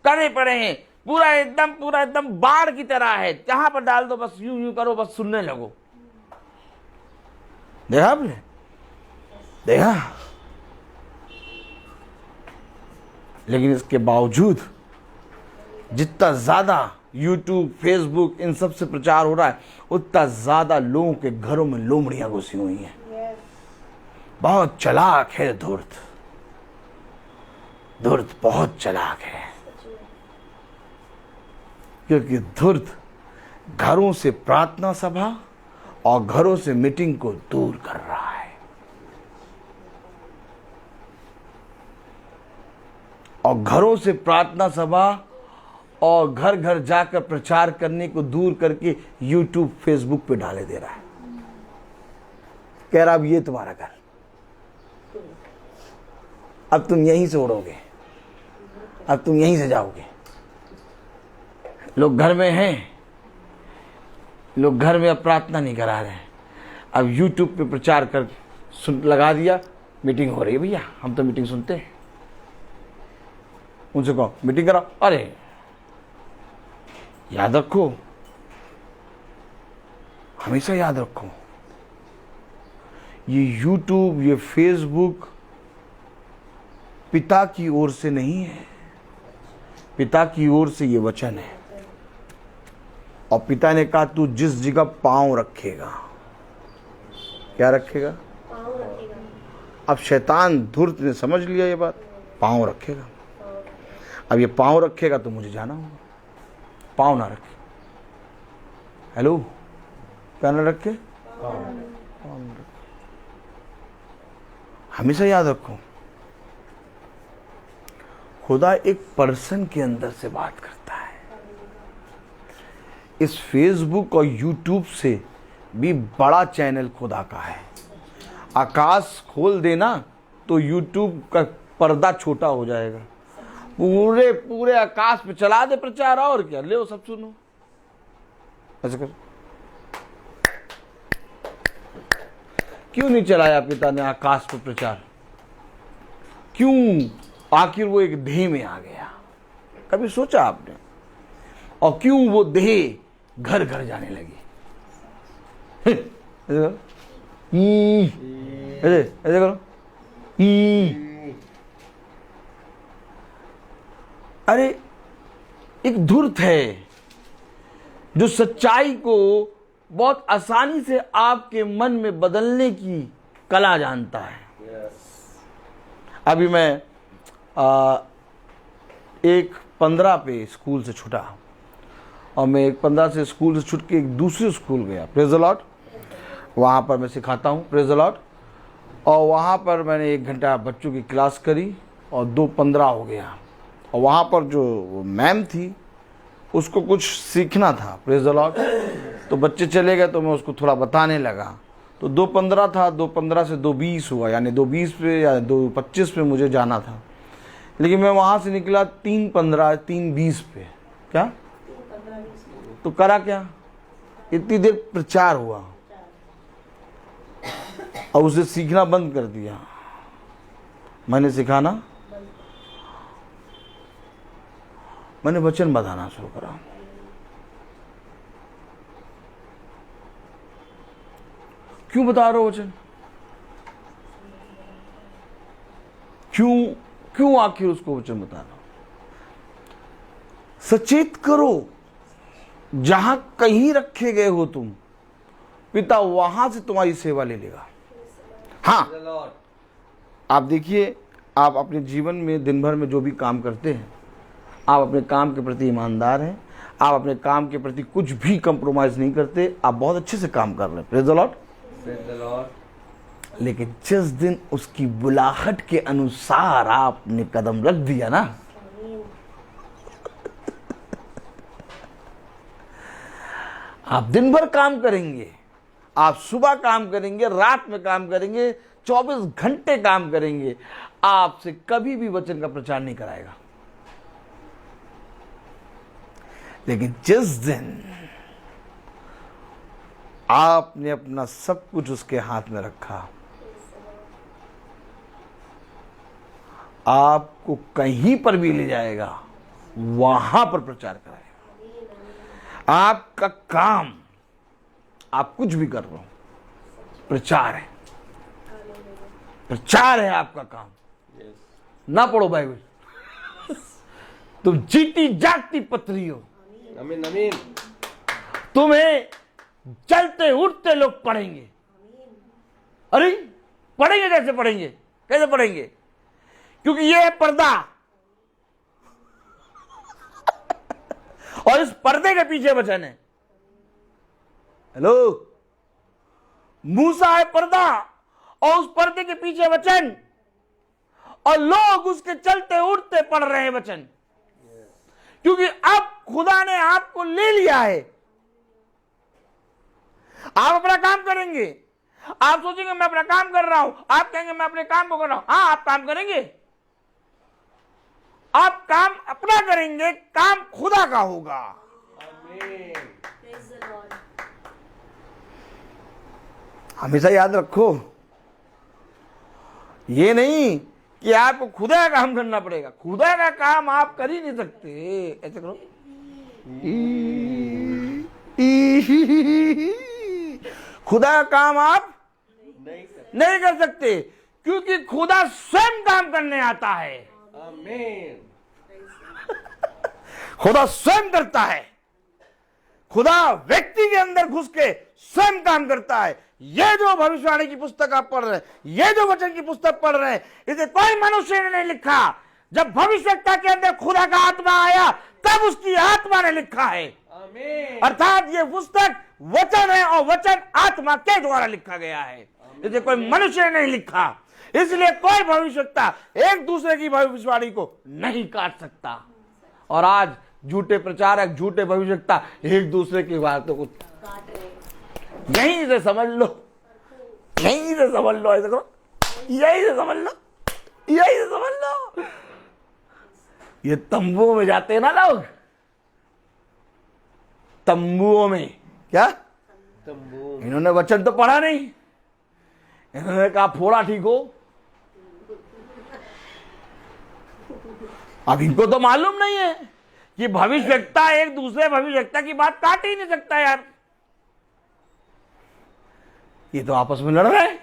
करे पड़े हैं। पूरा एकदम बाढ़ की तरह है, जहां पर डाल दो बस यूं यूं करो, बस सुनने लगो। देखा आपने? देखा? लेकिन इसके बावजूद जितना ज्यादा यूट्यूब फेसबुक इन सब से प्रचार हो रहा है, उतना ज्यादा लोगों के घरों में लोमड़ियां घुसी हुई हैं। बहुत चालाक है धूर्त बहुत चालाक है, क्योंकि धूर्त घरों से प्रार्थना सभा और घरों से मीटिंग को दूर कर रहा है। और घरों से प्रार्थना सभा और घर घर जाकर प्रचार करने को दूर करके यूट्यूब फेसबुक पे डाले दे रहा है। कह रहा अब ये तुम्हारा घर, अब तुम यहीं से उड़ोगे, अब तुम यहीं से जाओगे। लोग घर में हैं, लोग घर में अब प्रार्थना नहीं करा रहे हैं, अब यूट्यूब पे प्रचार कर लगा दिया, मीटिंग हो रही है। भैया हम तो मीटिंग सुनते हैं, उनसे कहो मीटिंग कराओ। अरे याद रखो, हमेशा याद रखो, ये यूट्यूब, ये फेसबुक पिता की ओर से नहीं है, पिता की ओर से ये वचन है। और पिता ने कहा तू जिस जगह पांव रखेगा, क्या रखेगा? पाँव रखेगा। अब शैतान धूर्त ने समझ लिया ये बात, पांव रखेगा। अब ये पांव रखेगा तो मुझे जाना होगा, पांव ना रखे। हेलो, क्या ना रखे? पांव ना रखे। हमेशा याद रखो, खुदा एक पर्सन के अंदर से बात करता है। इस फेसबुक और यूट्यूब से भी बड़ा चैनल खुदा का है। आकाश खोल देना तो यूट्यूब का पर्दा छोटा हो जाएगा, पूरे आकाश पे चला दे प्रचार, और क्या, ले सब सुनो। ऐसा कर, क्यों नहीं चलाया पिता ने आकाश पे प्रचार? क्यों? आखिर वो एक देह में आ गया, कभी सोचा आपने? और क्यों वो देह घर घर जाने लगी? ऐसे करो। अरे एक धूर्त है जो सच्चाई को बहुत आसानी से आपके मन में बदलने की कला जानता है। अभी मैं 1:15 पे स्कूल से छूटा और मैं 1:15 से स्कूल से छूट के एक दूसरे स्कूल गया, प्रेज द लॉर्ड। वहाँ पर मैं सिखाता हूँ, प्रेज द लॉर्ड। और वहाँ पर मैंने 1 घंटा बच्चों की क्लास करी और 2:15 हो गया। और वहाँ पर जो मैम थी उसको कुछ सीखना था, प्रेज द लॉर्ड। तो बच्चे चले गए तो मैं उसको थोड़ा बताने लगा। तो 2:15 था, 2:15 से 2:20 हुआ, यानी 2:20 पे या 2:25 पे मुझे जाना था। लेकिन मैं वहाँ से निकला 3:15, 3:20 पे। क्या तो करा क्या, इतनी देर प्रचार हुआ और उसे सीखना बंद कर दिया। मैंने सिखाना, मैंने वचन बताना शुरू करा। क्यों बता रहे हो वचन? क्यों आखिर उसको वचन बताना? सचेत करो, जहां कहीं रखे गए हो तुम, पिता वहां से तुम्हारी सेवा ले लेगा। हाँ, आप देखिए, आप अपने जीवन में दिन भर में जो भी काम करते हैं, आप अपने काम के प्रति ईमानदार हैं, आप अपने काम के प्रति कुछ भी कंप्रोमाइज नहीं करते, आप बहुत अच्छे से काम कर रहे हैं, प्रेज द लॉर्ड। लेकिन जिस दिन उसकी बुलाहट के अनुसार आपने कदम रख दिया ना, आप दिन भर काम करेंगे, आप सुबह काम करेंगे, रात में काम करेंगे, 24 घंटे काम करेंगे, आपसे कभी भी वचन का प्रचार नहीं कराएगा। लेकिन जिस दिन आपने अपना सब कुछ उसके हाथ में रखा, आपको कहीं पर भी ले जाएगा, वहां पर प्रचार कराएगा। आपका काम, आप कुछ भी कर रहे हो, प्रचार है, प्रचार है आपका काम। ना पढ़ो बाइबल, तुम जीती जागती पत्री हो। आमीन आमीन। तुम्हें चलते उठते लोग पढ़ेंगे। अरे पढ़ेंगे, कैसे पढ़ेंगे, कैसे पढ़ेंगे? क्योंकि ये है पर्दा, और इस पर्दे के पीछे वचन है। हेलो, मूसा है पर्दा और उस पर्दे के पीछे वचन, और लोग उसके चलते उठते पढ़ रहे हैं वचन। क्योंकि अब खुदा ने आपको ले लिया है। आप अपना काम करेंगे, आप सोचेंगे मैं अपना काम कर रहा हूं, आप कहेंगे मैं अपने काम को कर रहा हूं। हाँ, आप काम करेंगे, आप काम अपना करेंगे, काम खुदा का होगा। हमेशा याद रखो, ये नहीं कि आपको खुदा का काम करना पड़ेगा। खुदा का काम आप कर ही नहीं सकते। ऐसे करो, खुदा का काम आप नहीं कर सकते, क्योंकि खुदा स्वयं काम करने आता है। आमीन। खुदा स्वयं करता है। खुदा व्यक्ति के अंदर घुस के स्वयं काम करता है। ये जो भविष्यवाणी की पुस्तक आप पढ़ रहे हैं, ये जो वचन की पुस्तक पढ़ रहे हैं, इसे कोई मनुष्य ने नहीं लिखा। जब भविष्यवक्ता के अंदर खुदा का आत्मा आया, तब उसकी आत्मा ने लिखा है। अर्थात ये पुस्तक वचन है और वचन आत्मा के द्वारा लिखा गया है। इसे कोई मनुष्य ने नहीं लिखा। इसलिए कोई भविष्यवक्ता एक दूसरे की भविष्यवाणी को नहीं काट सकता। और आज झूठे प्रचारक, झूठे भविष्यवक्ता एक दूसरे की बातों को यहीं से समझ लो, यहीं से समझ लो, ऐसे करो, यहीं से समझ लो, यहीं से समझ लो। ये तंबुओं में जाते हैं ना लोग, तंबुओं में, क्या तंबू। इन्होंने वचन तो पढ़ा नहीं, इन्होंने कहा फोड़ा ठीक हो। अब इनको तो मालूम नहीं है कि भविष्यवक्ता एक दूसरे भविष्यवक्ता की बात काट ही नहीं सकता यार। ये तो आपस में लड़ रहे हैं,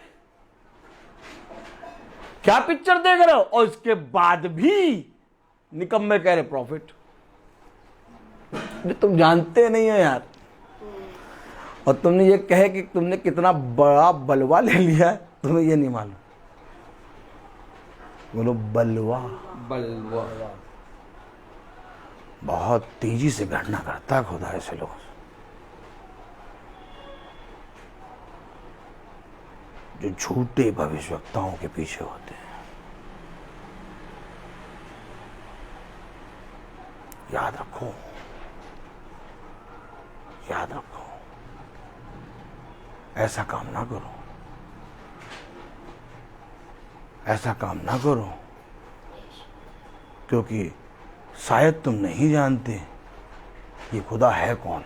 क्या पिक्चर देख रहे हो? और इसके बाद भी निकम्मे कह रहे प्रॉफिट। तुम जानते नहीं हो यार, और तुमने ये कहे कि तुमने कितना बड़ा बलवा ले लिया है। तुम्हें ये नहीं मालूम? बोलो बलवा। बलवा। बहुत तेजी से घटना करता है खुदा ऐसे लोगों से, जो झूठे भविष्यवक्ताओं के पीछे होते हैं। याद रखो, याद रखो, ऐसा काम ना करो, ऐसा काम ना करो, क्योंकि शायद तुम नहीं जानते ये खुदा है कौन।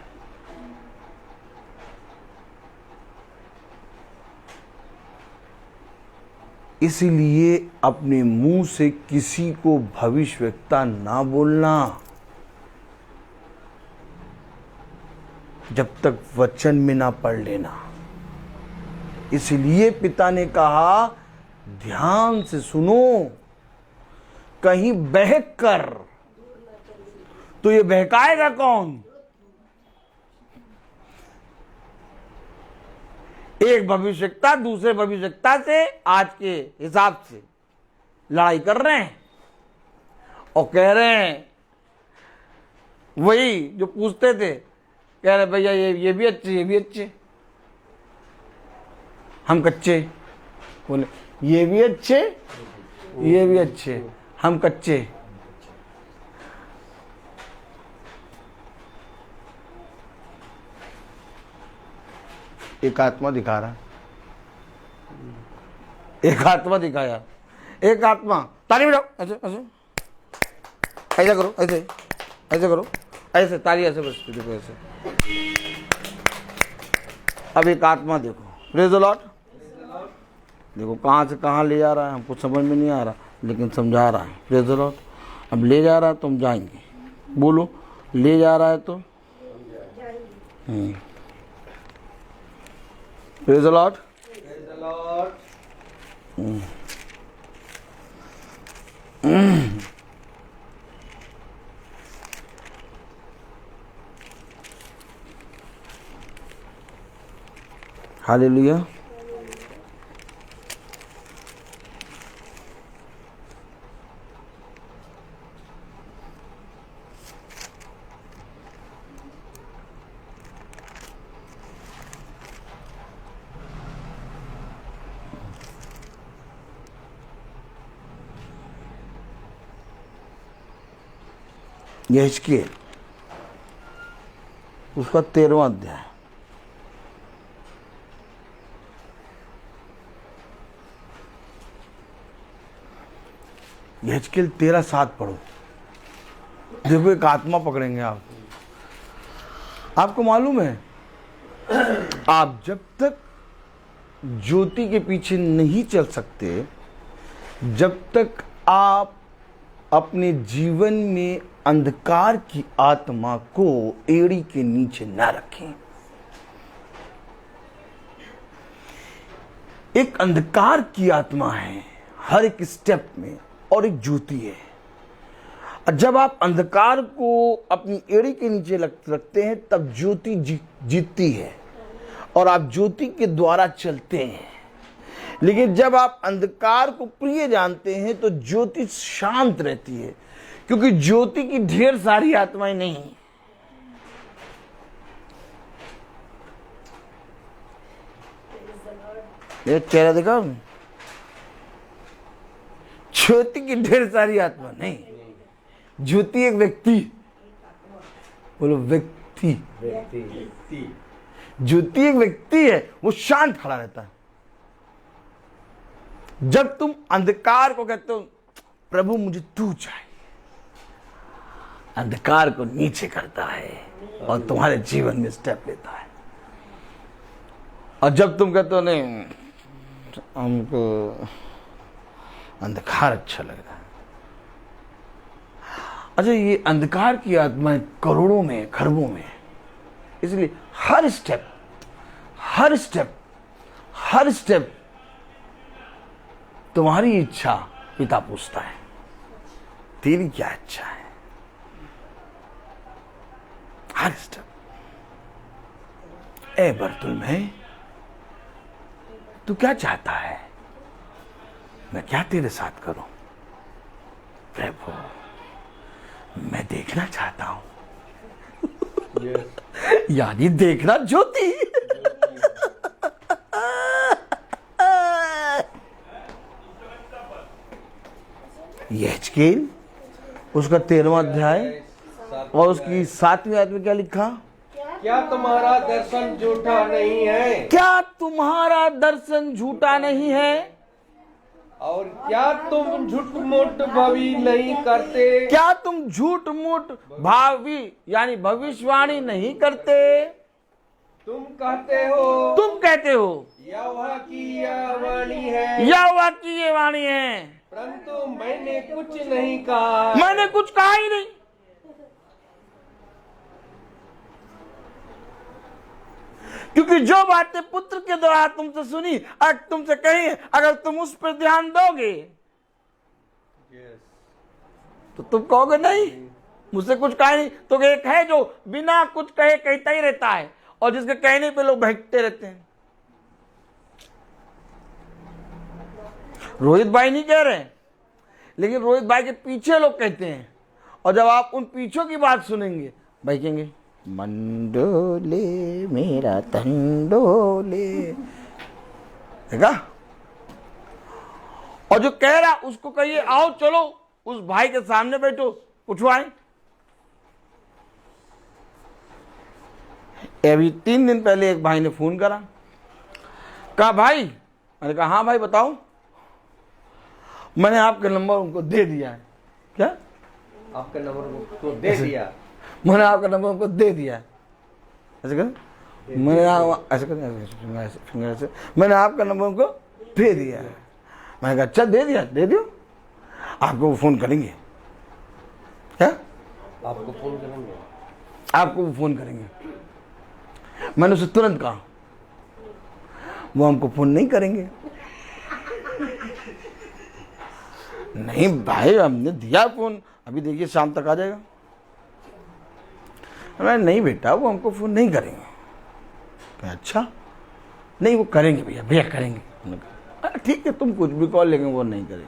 इसीलिए अपने मुंह से किसी को भविष्यवक्ता ना बोलना जब तक वचन में ना पढ़ लेना। इसलिए पिता ने कहा ध्यान से सुनो, कहीं बहक कर तो ये बहकाएगा कौन? एक भविष्यवक्ता दूसरे भविष्यवक्ता से आज के हिसाब से लड़ाई कर रहे हैं और कह रहे हैं, वही जो पूछते थे, कह रहे भैया ये भी अच्छे, ये भी अच्छे, हम कच्चे। बोले ये भी अच्छे, ये भी अच्छे, हम कच्चे। एक आत्मा दिखा रहा, एक आत्मा दिखाया, एक आत्मा ताली बजाओ, ऐसे ऐसे ऐसा करो, ऐसे ऐसे करो, ऐसे ताली ऐसे बजती, देखो ऐसे। अब एक आत्मा देखो, प्रेज़ द लॉर्ड। देखो कहाँ से कहाँ ले जा रहा है, हमको समझ में नहीं आ रहा, लेकिन समझा रहा है। Praise the Lord. अब ले जा रहा है तो हम जाएंगे। बोलो, ले जा रहा है तो प्रेज़ द लॉर्ड। हालेलुया। यहेजकेल उसका 13वां अध्याय। यहेजकेल 13:7 पढ़ो। देखो एक आत्मा पकड़ेंगे आप। आपको मालूम है, आप जब तक ज्योति के पीछे नहीं चल सकते, जब तक आप अपने जीवन में अंधकार की आत्मा को एड़ी के नीचे न रखें। एक अंधकार की आत्मा है हर एक स्टेप में, और एक ज्योति है। और जब आप अंधकार को अपनी एड़ी के नीचे रखते हैं, तब ज्योति जीतती है और आप ज्योति के द्वारा चलते हैं। लेकिन जब आप अंधकार को प्रिय जानते हैं, तो ज्योति शांत रहती है, क्योंकि ज्योति की ढेर सारी आत्माएं नहीं। ये चेहरा देखा, ज्योति की ढेर सारी आत्मा नहीं। ज्योति एक व्यक्ति, बोलो व्यक्ति। ज्योति एक व्यक्ति है, वो शांत खड़ा रहता है। जब तुम अंधकार को कहते हो प्रभु मुझे तू चाहिए, अंधकार को नीचे करता है और तुम्हारे जीवन में स्टेप लेता है। और जब तुम कहते हो नहीं हमको अंधकार अच्छा लग रहा है, अच्छा ये अंधकार की आत्माएं करोड़ों में, खरबों में। इसलिए हर स्टेप हर स्टेप हर स्टेप तुम्हारी इच्छा पिता पूछता है, तेरी क्या इच्छा है। हर स्टेप। ए बर्तुल में तू क्या चाहता है, मैं क्या तेरे साथ करूं? प्रभु, मैं देखना चाहता हूं। यानी देखना ज्योति। यहेजकेल उसका 13वां अध्याय और उसकी 7वीं आयत में क्या लिखा? क्या तुम्हारा दर्शन झूठा नहीं है? क्या तुम्हारा दर्शन झूठा नहीं है? और क्या तुम झूठ मूठ भावी नहीं करते? क्या तुम झूठ मूठ भावी यानी भविष्यवाणी नहीं करते? तुम कहते हो यहोवा की यह वाणी है, यहोवा की ये वाणी है, परंतु मैंने कुछ नहीं कहा। मैंने कुछ कहा ही नहीं। क्योंकि जो बातें पुत्र के द्वारा तुमसे सुनी और तुमसे कही, अगर तुम उस पर ध्यान दोगे तो तुम कहोगे नहीं, मुझसे कुछ कहा नहीं। तो एक है जो बिना कुछ कहे कहता ही रहता है, और जिसके कहने पे लोग बहकते रहते हैं। रोहित भाई नहीं कह रहे, लेकिन रोहित भाई के पीछे लोग कहते हैं, और जब आप उन पीछों की बात सुनेंगे, भाई कहेंगे मंडोले मेरा तंडोले, देखा। और जो कह रहा उसको कहिए आओ चलो उस भाई के सामने बैठो, पूछवाएं। अभी 3 दिन पहले एक भाई ने फोन करा, कहा भाई, मैंने कहा हाँ भाई बताओ, मैंने आपका नंबर उनको दे दिया है। क्या? आपका नंबर उनको दे दिया? मैंने आपका नंबर उनको दे दिया है। ऐसे कर, मैंने ऐसे कर, ऐसे मैंने आपका नंबर उनको दे दिया है। मैंने कहा अच्छा दे दिया, दे दियो, आपको वो फोन करेंगे। क्या? आपको फोन करेंगे? आपको वो फोन करेंगे। मैंने उसे तुरंत कहा वो हमको फोन नहीं करेंगे। नहीं भाई हमने दिया फोन, अभी देखिए शाम तक आ जाएगा। मैं नहीं बेटा वो हमको फोन नहीं करेंगे। अच्छा नहीं वो करेंगे भैया, भैया करेंगे। ठीक है तुम कुछ भी कॉल, लेकिन वो नहीं करेंगे।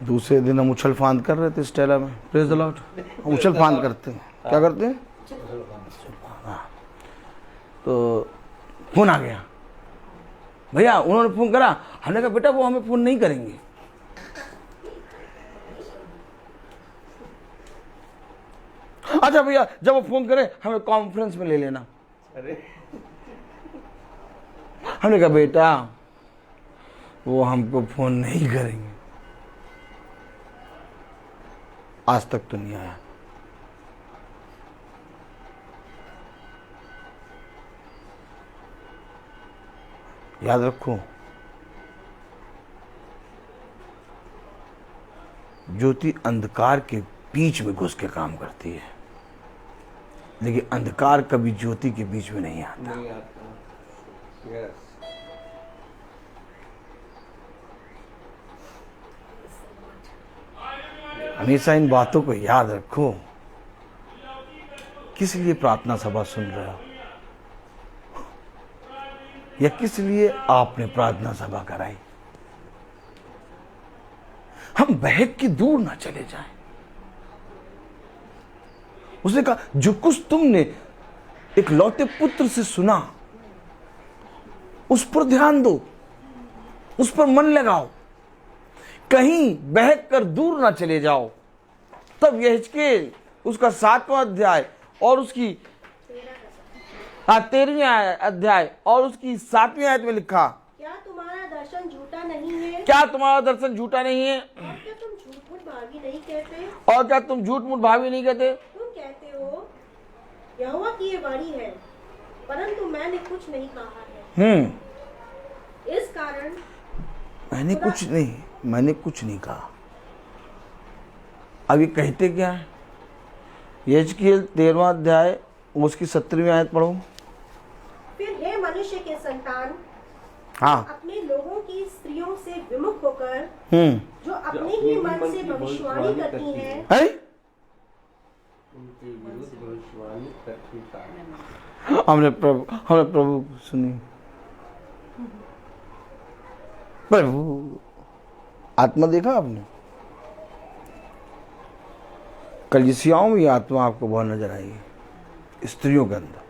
दूसरे दिन हम उछल फांद कर रहे थे स्टेला में, प्रेज द लॉर्ड। हम उछल फांद करते हैं, क्या करते हैं? तो फोन आ गया भैया, उन्होंने फोन करा। हमने कहा बेटा वो हमें फोन नहीं करेंगे। अच्छा भैया जब वो फोन करे हमें कॉन्फ्रेंस में ले लेना। अरे हमने कहा बेटा वो हमको फोन नहीं करेंगे। आज तक तो नहीं आया। याद रखो ज्योति अंधकार के बीच में घुस के काम करती है, लेकिन अंधकार कभी ज्योति के बीच में नहीं आता। नहीं आता। यस। हमेशा इन बातों को याद रखो। किस लिए प्रार्थना सभा सुन रहे हो, या किस लिए आपने प्रार्थना सभा कराई? हम बहक के दूर ना चले जाएं। उसने कहा जो कुछ तुमने एक लौटे पुत्र से सुना उस पर ध्यान दो, उस पर मन लगाओ, कहीं बहक कर दूर ना चले जाओ। तब यहेजकेल उसका 7वां अध्याय और उसकी 13वीं अध्याय और उसकी 7वीं आयत में लिखा, क्या तुम्हारा दर्शन झूठा नहीं है? क्या तुम्हारा दर्शन झूठा नहीं है? और क्या तुम झूठ मूठ भावी नहीं कहते? और क्या तुम झूठ मूठ भावी नहीं कहते? तुम कहते हो यहोवा की ये वाणी है, परंतु मैंने कुछ नहीं कहा है। इस कारण मैंने कुछ नहीं कहा। अब ये कहते क्या है? यहेजकेल 13वां अध्याय उसकी 17वीं आयत पढ़ो। फिर हे मनुष्य के संतान, हाँ अपने लोगों की स्त्रियों से विमुख होकर जो अपने ही मन से भविष्यवाणी करती हैं, है? उनके विरुद्ध भविष्यवाणी करती था। हमने प्रभु सुनी। प्रभु आत्मा देखा आपने? कलीसियाओं में ये आत्मा आपको बहुत नजर आएगी, स्त्रियों के अंदर।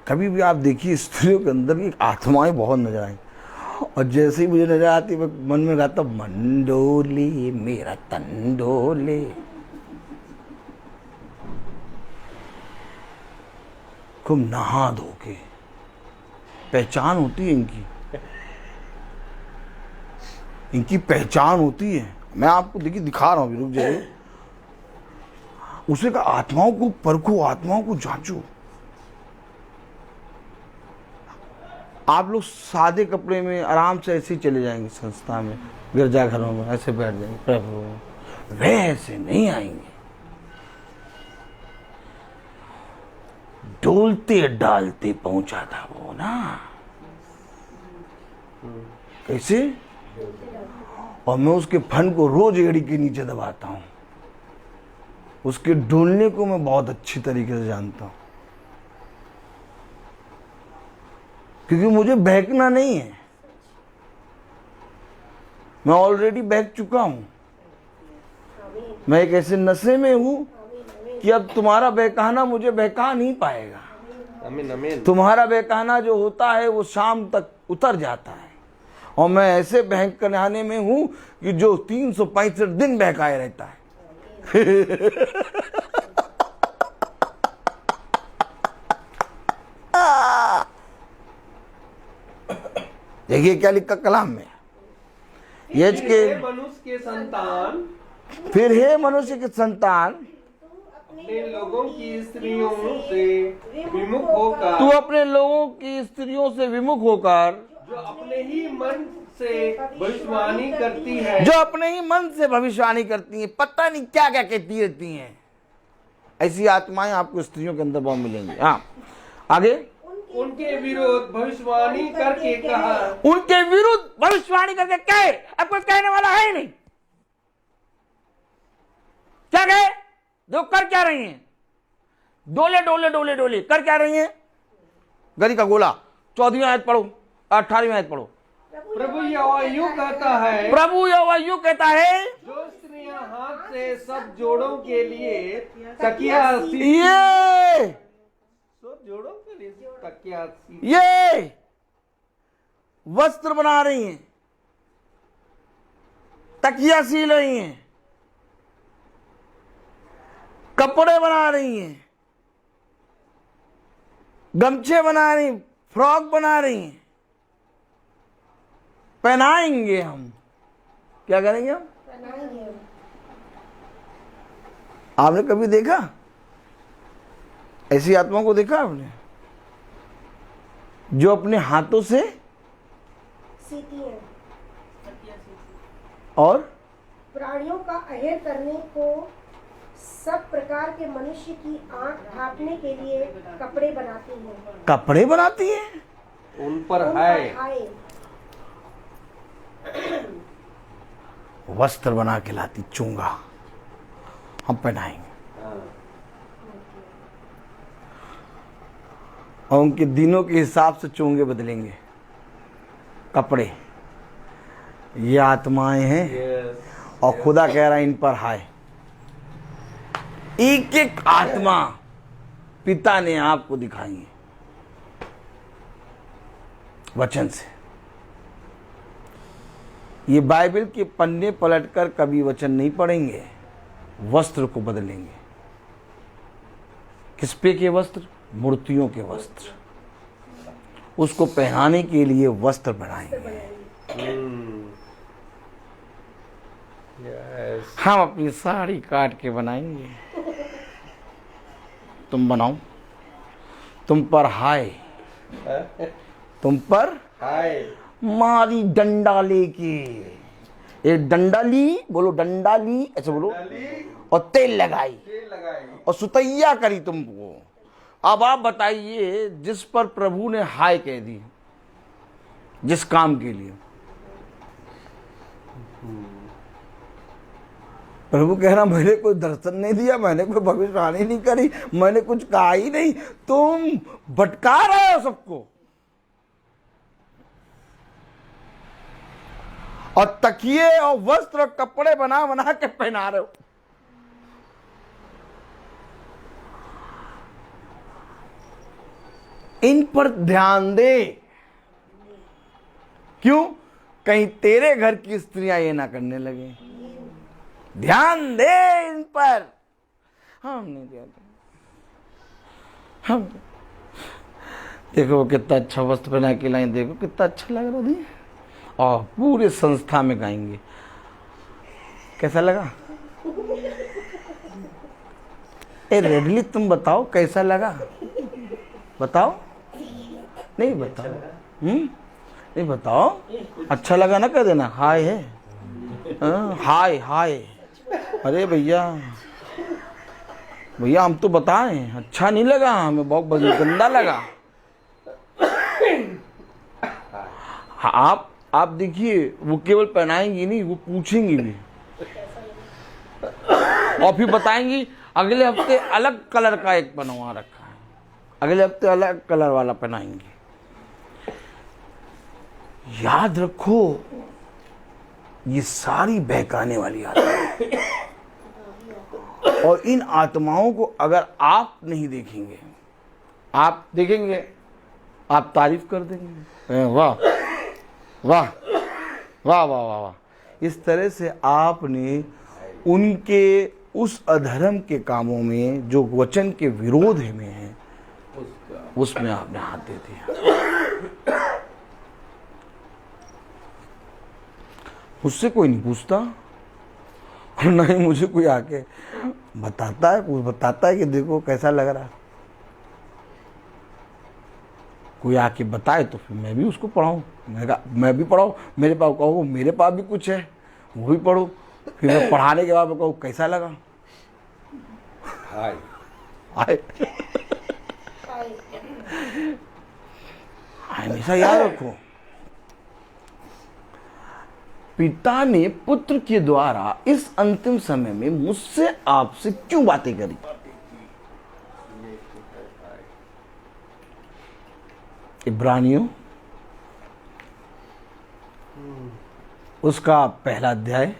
कभी भी आप देखिए स्त्रियों के अंदर की आत्माएं बहुत नजर आई, और जैसे ही मुझे नजर आती मैं मन में गाता मंडोले मेरा तंडोले। खूब नहा धो के पहचान होती है इनकी पहचान होती है। मैं आपको देखिए दिखा रहा हूं, रुक जाइए। उसे का आत्माओं को परखो, आत्माओं को जांचो। आप लोग सादे कपड़े में आराम से ऐसे ही चले जाएंगे संस्था में, गिरजाघरों में ऐसे बैठ जाएंगे, प्रभु वैसे नहीं आएंगे। डोलते डालते पहुंचा था वो ना, कैसे? और मैं उसके फन को रोज एड़ी के नीचे दबाता हूं। उसके डोलने को मैं बहुत अच्छी तरीके से जानता हूं, क्योंकि मुझे बहकना नहीं है। मैं ऑलरेडी बहक चुका हूं। मैं एक ऐसे नशे में हूं कि अब तुम्हारा बहकाना मुझे बहका नहीं पाएगा। आमीन आमीन। तुम्हारा बहकाना जो होता है वो शाम तक उतर जाता है, और मैं ऐसे बहक कराने में हूं कि जो 365 दिन बहकाए रहता है। देखिए क्या लिखा कलाम में, यज के मनुष्य के संतान, फिर हे मनुष्य के संतान, अपने लोगों की स्त्रियों से विमुख होकर, तू अपने लोगों की स्त्रियों से विमुख होकर, जो अपने ही मन से भविष्यवाणी करती है, जो अपने ही मन से भविष्यवाणी करती हैं, पता नहीं क्या क्या कहती रहती हैं। ऐसी आत्माएं आपको स्त्रियों के अंदर बहुत मिलेंगी। हाँ आगे, उनके विरुद्ध भविष्यवाणी करके कहा, उनके विरुद्ध भविष्यवाणी करके कहे। अब कोई कहने वाला है ही नहीं। क्या कहे? जो कर क्या रही हैं? डोले डोले डोले डोले कर क्या रही हैं? गरी का गोला 14वीं आयत पढ़ो, 18वीं आयत पढ़ो। प्रभु यहोवा यूं कहता है, प्रभु यहोवा यूं कहता है, जो स्त्रियां हाथ से सब जोड़ों के लिए तकिया ये सब जोड़ों के लिए तकिया ये वस्त्र बना रही हैं, तकिया सील रही हैं, कपड़े बना रही हैं, गमछे बना रही, फ्रॉक बना रही हैं। पहनाएंगे हम। क्या करेंगे हम? आपने कभी देखा ऐसी आत्मा को? देखा आपने जो अपने हाथों से सीती हैं और प्राणियों का अहेर करने को, सब प्रकार के मनुष्य की आंख ढांपने के लिए कपड़े बनाती हैं। कपड़े बनाती हैं? उन पर है वस्त्र बना के लाती, चूंगा हम पहनाएंगे। और उनके दिनों के हिसाब से चोंगे बदलेंगे, कपड़े। ये आत्माएं हैं, और खुदा कह रहा है इन पर हाय। एक एक आत्मा पिता ने आपको दिखाई है वचन से। ये बाइबल के पन्ने पलटकर कभी वचन नहीं पढ़ेंगे, वस्त्र को बदलेंगे। किस पे के वस्त्र? मूर्तियों के वस्त्र। उसको पहनाने के लिए वस्त्र बनाएंगे। हम अपनी साड़ी काट के बनाएंगे। तुम बनाओ, तुम पर हाय, तुम पर हाय। मारी डंडा लेके, एक डंडा ली, बोलो डंडा ली, ऐसे बोलो, और तेल लगाई और सुतैया करी तुमको। अब आप बताइए, जिस पर प्रभु ने हाय कह दी, जिस काम के लिए, प्रभु कह रहा मैंने कोई दर्शन नहीं दिया, मैंने कोई भविष्यवाणी नहीं करी, मैंने कुछ कहा ही नहीं, तुम भटका रहे हो सबको। और तकिए और वस्त्र और कपड़े बना बना के पहना रहे हो। इन पर ध्यान दे। क्यों? कहीं तेरे घर की स्त्रियां ये ना करने लगे। ध्यान दे इन पर। हम नहीं देते। हम देखो कितना अच्छा वस्त्र पहना के लाइन, देखो कितना अच्छा लग रहा है, और पूरे संस्था में गाएंगे। कैसा लगा? ए रेडली तुम बताओ कैसा लगा? बताओ। नहीं बताओ। नहीं बताओ। अच्छा लगा ना, कह देना हाय है। हाय हाय। अरे भैया भैया हम तो बताएं, अच्छा नहीं लगा हमें, बहुत गंदा लगा। आप देखिए, वो केवल पहनाएंगी नहीं, वो पूछेंगी भी और फिर बताएंगी अगले हफ्ते अलग कलर का एक बनवा रखा है, अगले हफ्ते अलग कलर वाला पहनाएंगे। याद रखो, ये सारी बहकाने वाली आत्मा, और इन आत्माओं को अगर आप नहीं देखेंगे, आप देखेंगे, आप तारीफ कर देंगे, वाह वाह वाह वाह वाह वाह। इस तरह से आपने उनके उस अधर्म के कामों में जो वचन के विरोध में है, उसमें आपने हाथ दे दिया। मुझसे कोई नहीं पूछता, और ना ही मुझे कोई आके बताता है, कुछ बताता है कि देखो कैसा लग रहा है। कोई आके बताए तो फिर मैं भी उसको पढ़ाऊँ, मैं भी पढ़ाऊँ, मेरे पास कहो मेरे पास भी कुछ है वो भी पढ़ो, फिर मैं पढ़ाने के बाद मैं कहूँ कैसा लगा। हाय हाय। हमेशा याद रखो, पिता ने पुत्र के द्वारा इस अंतिम समय में मुझसे आपसे क्यों बातें करी? इब्रानियों उसका पहला अध्याय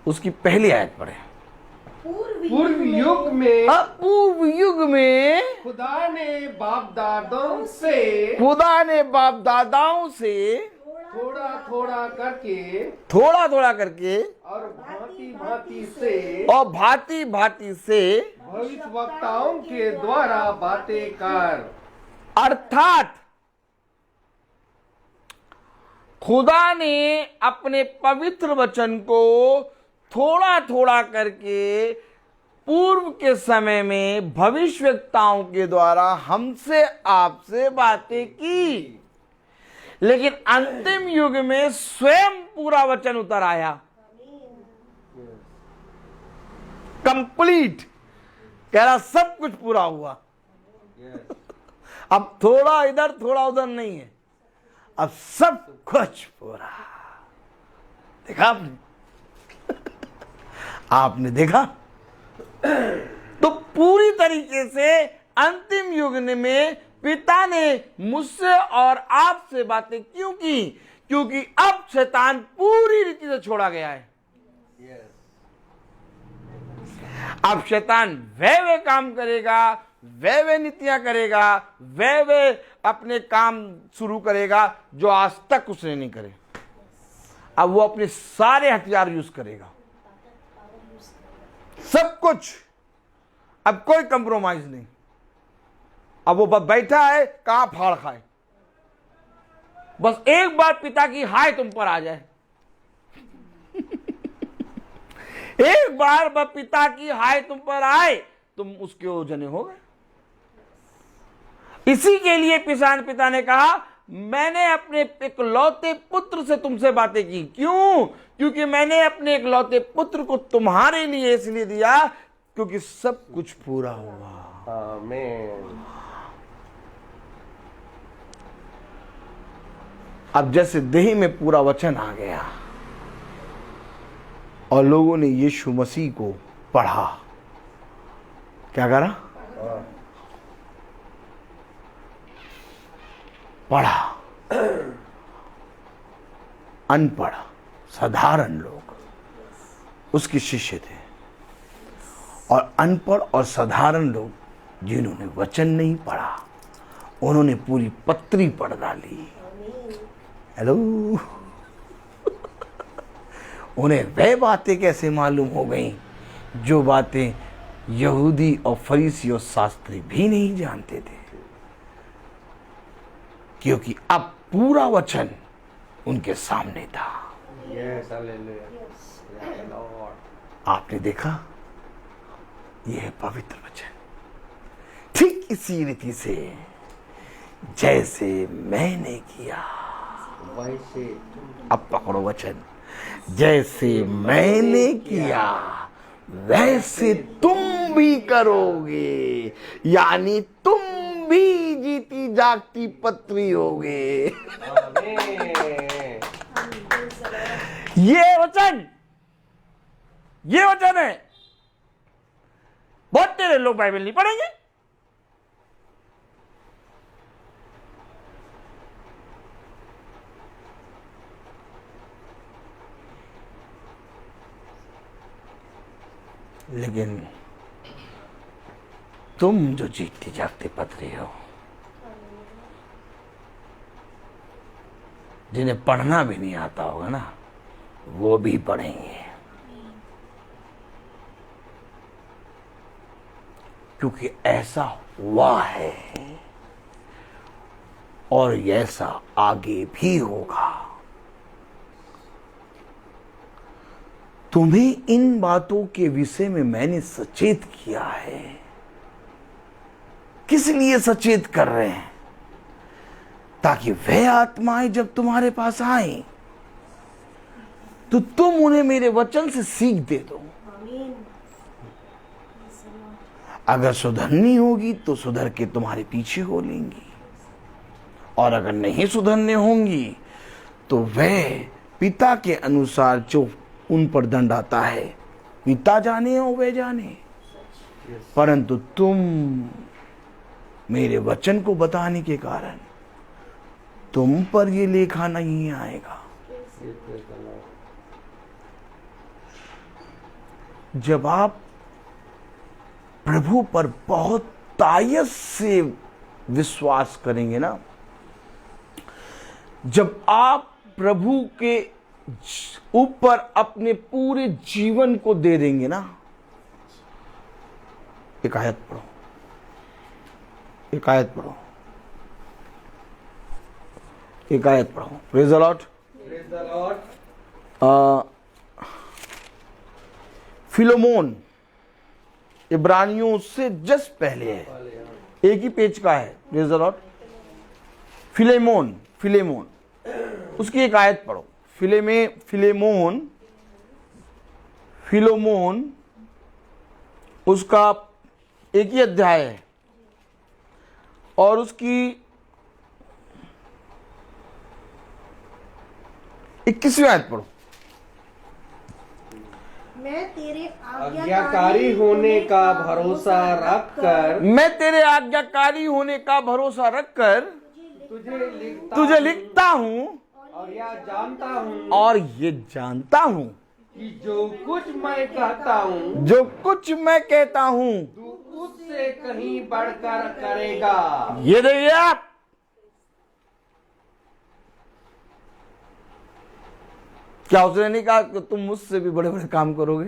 उसकी पहली आयत पढ़े। पूर्व युग में खुदा ने बाप दादाओं से थोड़ा थोड़ा करके और भांति भांति से भविष्यवक्ताओं के द्वारा बातें कर। अर्थात खुदा ने अपने पवित्र वचन को थोड़ा थोड़ा करके पूर्व के समय में भविष्यवक्ताओं के द्वारा हमसे आपसे बातें की, लेकिन अंतिम युग में स्वयं पूरा वचन उतर आया, कंप्लीट। कह रहा सब कुछ पूरा हुआ। अब थोड़ा इधर थोड़ा उधर नहीं है, अब सब कुछ पूरा। देखा आपने? आपने देखा? तो पूरी तरीके से अंतिम युग में पिता ने मुझसे और आपसे बातें क्यों की? क्योंकि अब शैतान पूरी रीति से छोड़ा गया है। अब शैतान वे काम करेगा, वे नीतियां करेगा, वे अपने काम शुरू करेगा जो आज तक उसने नहीं करे। अब वो अपने सारे हथियार यूज करेगा, सब कुछ। अब कोई कंप्रोमाइज नहीं। अब वो बैठा है, कहां फाड़ खाए, बस एक बार पिता की हाय तुम पर आ जाए। एक बार बस पिता की हाय तुम पर आए, तुम उसके ओझने हो गए। इसी के लिए पिता ने कहा, मैंने अपने इकलौते पुत्र से तुमसे बातें की। क्यों? क्योंकि मैंने अपने इकलौते पुत्र को तुम्हारे लिए इसलिए दिया क्योंकि सब कुछ पूरा हुआ। आमीन। अब जैसे देह में पूरा वचन आ गया और लोगों ने यीशु मसीह को पढ़ा, क्या करा? पढ़ा, अनपढ़ साधारण लोग उसके शिष्य थे, और अनपढ़ और साधारण लोग जिन्होंने वचन नहीं पढ़ा, उन्होंने पूरी पत्री पढ़ डाली। हेलो, उन्हें वह बातें कैसे मालूम हो गई जो बातें यहूदी और फरीसी और शास्त्री भी नहीं जानते थे, क्योंकि अब पूरा वचन उनके सामने था। Yes, hallelujah. Praise the Lord. आपने देखा, यह है पवित्र वचन। ठीक इसी रीति से जैसे मैंने किया, वैसे अब पकड़ो वचन, जैसे मैंने किया वैसे तुम भी करोगे, यानी तुम भी जीती जागती पत्री होगे। आमीन। ये वचन है। बहुत तेरे लोग बाइबल नहीं पढ़ेंगे, लेकिन तुम जो जीतती जागती पत्री हो, जिन्हें पढ़ना भी नहीं आता होगा ना, वो भी पढ़ेंगे, क्योंकि ऐसा हुआ है और ऐसा आगे भी होगा। तुम्हें इन बातों के विषय में मैंने सचेत किया है। किस लिए सचेत कर रहे हैं? ताकि वह आत्माएं जब तुम्हारे पास आए तो तुम उन्हें मेरे वचन से सीख दे दो। अगर सुधरनी होगी तो सुधर के तुम्हारे पीछे हो लेंगी, और अगर नहीं सुधरने होंगी तो वह पिता के अनुसार जो उन पर दंड आता है, पिता जाने और वे जाने, परंतु तुम मेरे वचन को बताने के कारण तुम पर ये लेखा नहीं आएगा। जब आप प्रभु पर बहुत तायत से विश्वास करेंगे ना, जब आप प्रभु के ऊपर अपने पूरे जीवन को दे देंगे ना, एक आयत पढ़ो, एक आयत पढ़ो, एक आयत पढ़ो। Praise the Lord. Praise the Lord. फिलोमोन इब्रानियों से जस्ट पहले है, एक ही पेज का है। Praise the Lord. फिलेमोन उसकी एक आयत पढ़ो। फिलोमोन उसका एक ही अध्याय है और उसकी 21वीं आयत पढ़ो। मैं तेरे आज्ञाकारी होने का भरोसा रखकर मैं तेरे आज्ञाकारी होने का भरोसा रखकर तुझे लिखता हूं और यह जानता हूँ और ये जानता हूं कि जो कुछ मैं कहता हूँ जो कुछ मैं कहता हूं तू उससे कहीं बढ़कर करेगा। ये देखिए आप, क्या उसने नहीं कहा कि तुम मुझसे भी बड़े बड़े काम करोगे?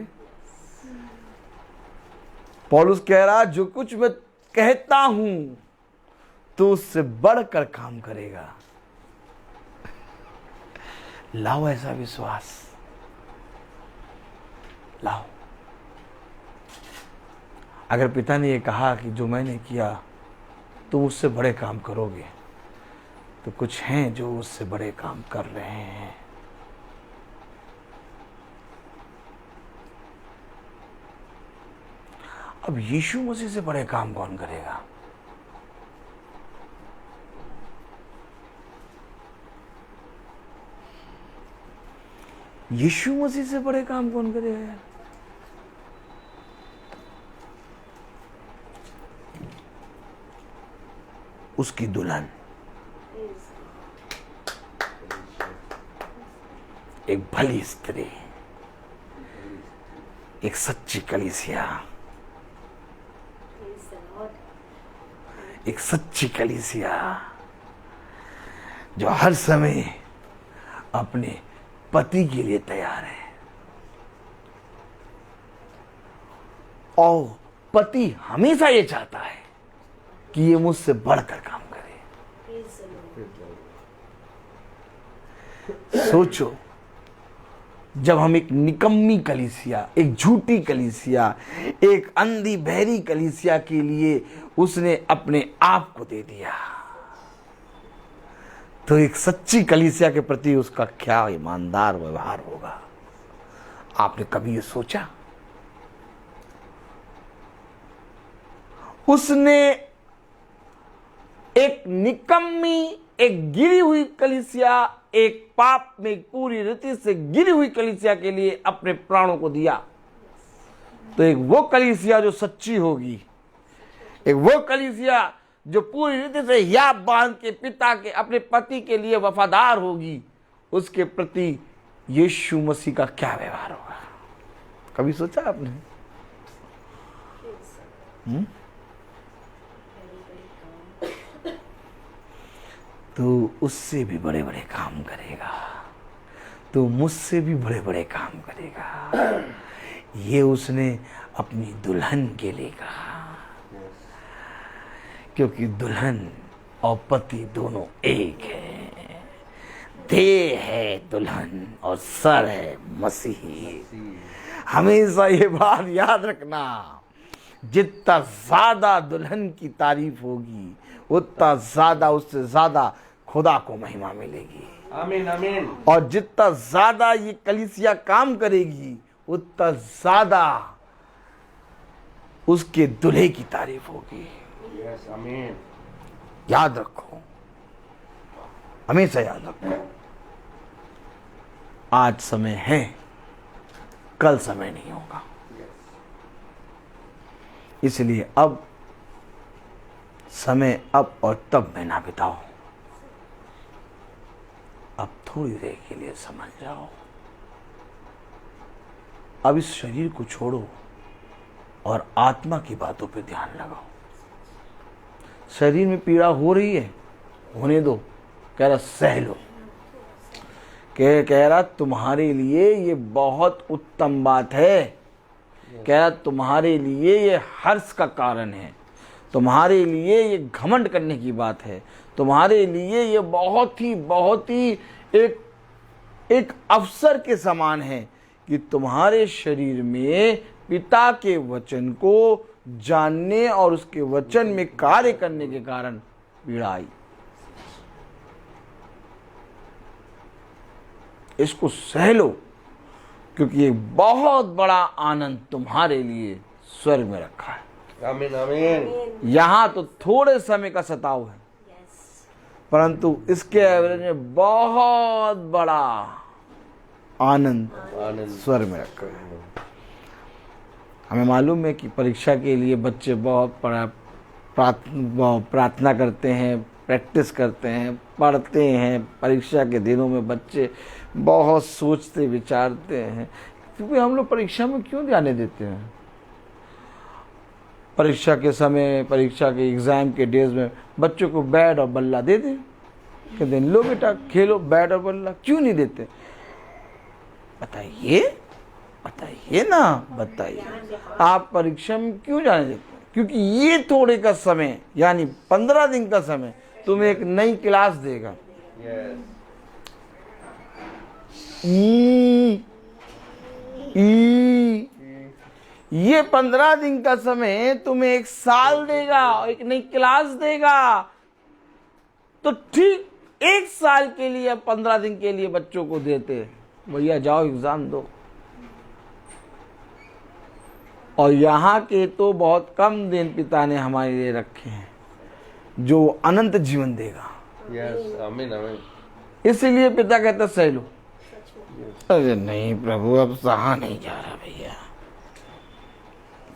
पौलुस कह रहा जो कुछ मैं कहता हूं तो उससे बढ़कर काम करेगा। लाओ ऐसा विश्वास, लाओ। अगर पिता ने ये कहा कि जो मैंने किया तुम उससे बड़े काम करोगे, तो कुछ हैं जो उससे बड़े काम कर रहे हैं। अब यीशु मसीह से बड़े काम कौन करेगा? यीशु मसीह से बड़े काम कौन करेगा यार? उसकी दुल्हन एक भली स्त्री, एक सच्ची कलीसिया, एक सच्ची कलीसिया जो हर समय अपने पति के लिए तैयार है, और पति हमेशा ये चाहता है कि ये मुझसे बढ़कर काम करे। सोचो, जब हम एक निकम्मी कलीसिया, एक झूठी कलीसिया, एक अंधी बहरी कलीसिया के लिए उसने अपने आप को दे दिया, तो एक सच्ची कलीसिया के प्रति उसका क्या ईमानदार व्यवहार होगा। आपने कभी ये सोचा? उसने एक निकम्मी, एक गिरी हुई कलीसिया, एक पाप में पूरी रीति से गिरी हुई कलीसिया के लिए अपने प्राणों को दिया, तो एक वो कलीसिया जो सच्ची होगी, एक वो कलीसिया जो पूरी रीति से या बांध के पिता के, अपने पति के लिए वफादार होगी, उसके प्रति यीशु मसीह का क्या व्यवहार होगा। कभी सोचा आपने? तो उससे भी बड़े बड़े काम करेगा, तो मुझसे भी बड़े बड़े काम करेगा। ये उसने अपनी दुल्हन के लिए कहा, क्योंकि दुल्हन और पति दोनों एक है। देह है दुल्हन और सर है मसीह। हमेशा ये बात याद रखना, जितना ज्यादा दुल्हन की तारीफ होगी, उतना ज्यादा, उससे ज्यादा खुदा को महिमा मिलेगी। आमीन आमीन। और जितना ज्यादा ये कलीसिया काम करेगी, उतना ज्यादा उसके दूल्हे की तारीफ होगी। यस आमीन। याद रखो, हमेशा याद रखो, आज समय है, कल समय नहीं होगा। इसलिए अब समय अब और तब में ना बिताओ, अब थोड़ी देर के लिए समझ जाओ। अब इस शरीर को छोड़ो और आत्मा की बातों पे ध्यान लगाओ। शरीर में पीड़ा हो रही है, होने दो। कह रहा सह लो, कह रहा तुम्हारे लिए ये बहुत उत्तम बात है, कह रहा तुम्हारे लिए ये हर्ष का कारण है, तुम्हारे लिए ये घमंड करने की बात है, तुम्हारे लिए ये बहुत ही एक अवसर के समान है कि तुम्हारे शरीर में पिता के वचन को जानने और उसके वचन में कार्य करने के कारण पीड़ा आई। इसको सह लो, क्योंकि एक बहुत बड़ा आनंद तुम्हारे लिए स्वर्ग में रखा है। आमीन आमीन। यहां तो थोड़े समय का सताव है, परंतु इसके एवरेज में बहुत बड़ा आनंद स्वर्ग में रखा है। हमें मालूम है कि परीक्षा के लिए बच्चे बहुत प्रार्थना करते हैं, प्रैक्टिस करते हैं, पढ़ते हैं। परीक्षा के दिनों में बच्चे बहुत सोचते विचारते हैं, क्योंकि हम लोग परीक्षा में क्यों ध्यान देते हैं। परीक्षा के समय, परीक्षा के एग्जाम के डेज में बच्चों को बैट और बल्ला दे दें, कहते हैं लो बेटा खेलो बैट और बल्ला। क्यों नहीं देते? बताइए ना, बताइए आप परीक्षा में क्यों जाने देते हैं? क्योंकि ये थोड़े का समय, यानी 15 दिन का समय तुम्हें एक नई क्लास देगा। ये 15 दिन का समय तुम्हें एक साल देगा, एक नई क्लास देगा। तो ठीक 1 साल के लिए 15 दिन के लिए बच्चों को देते, भैया जाओ एग्जाम दो। और यहाँ के तो बहुत कम दिन पिता ने हमारे लिए रखे हैं, जो अनंत जीवन देगा। यस आमीन आमीन। इसलिए पिता कहता सह लो। अरे नहीं प्रभु, अब सहा नहीं जा रहा भैया।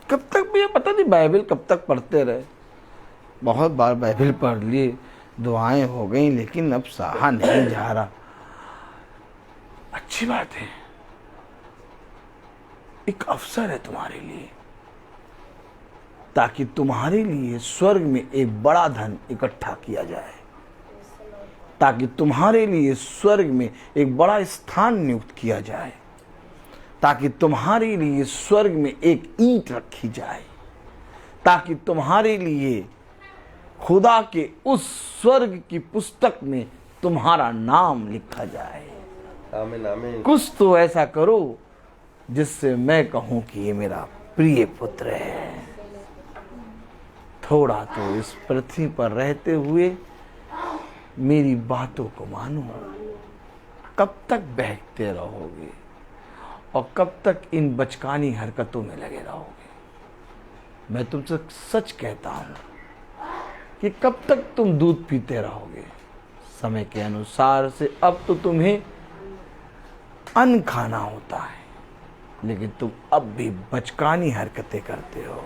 कब तक भैया? पता नहीं बाइबल कब तक पढ़ते रहे। बहुत बार बाइबल पढ़ लिए, दुआएं हो गई, लेकिन अब सहा नहीं जा रहा। अच्छी अच्छी बात है, एक अवसर है तुम्हारे लिए, ताकि तुम्हारे लिए स्वर्ग में एक बड़ा धन इकट्ठा किया जाए, ताकि तुम्हारे लिए स्वर्ग में एक बड़ा स्थान नियुक्त किया जाए, ताकि तुम्हारे लिए स्वर्ग में एक ईंट रखी जाए, ताकि तुम्हारे लिए खुदा के उस स्वर्ग की पुस्तक में तुम्हारा नाम लिखा जाए। आमीन आमीन। कुछ तो ऐसा करो जिससे मैं कहूं कि ये मेरा प्रिय पुत्र है। थोड़ा तो इस पृथ्वी पर रहते हुए मेरी बातों को मानो। कब तक बहकते रहोगे और कब तक इन बचकानी हरकतों में लगे रहोगे? मैं तुमसे सच कहता हूं कि कब तक तुम दूध पीते रहोगे? समय के अनुसार से अब तो तुम्हें अन्न खाना होता है, लेकिन तुम अब भी बचकानी हरकतें करते हो।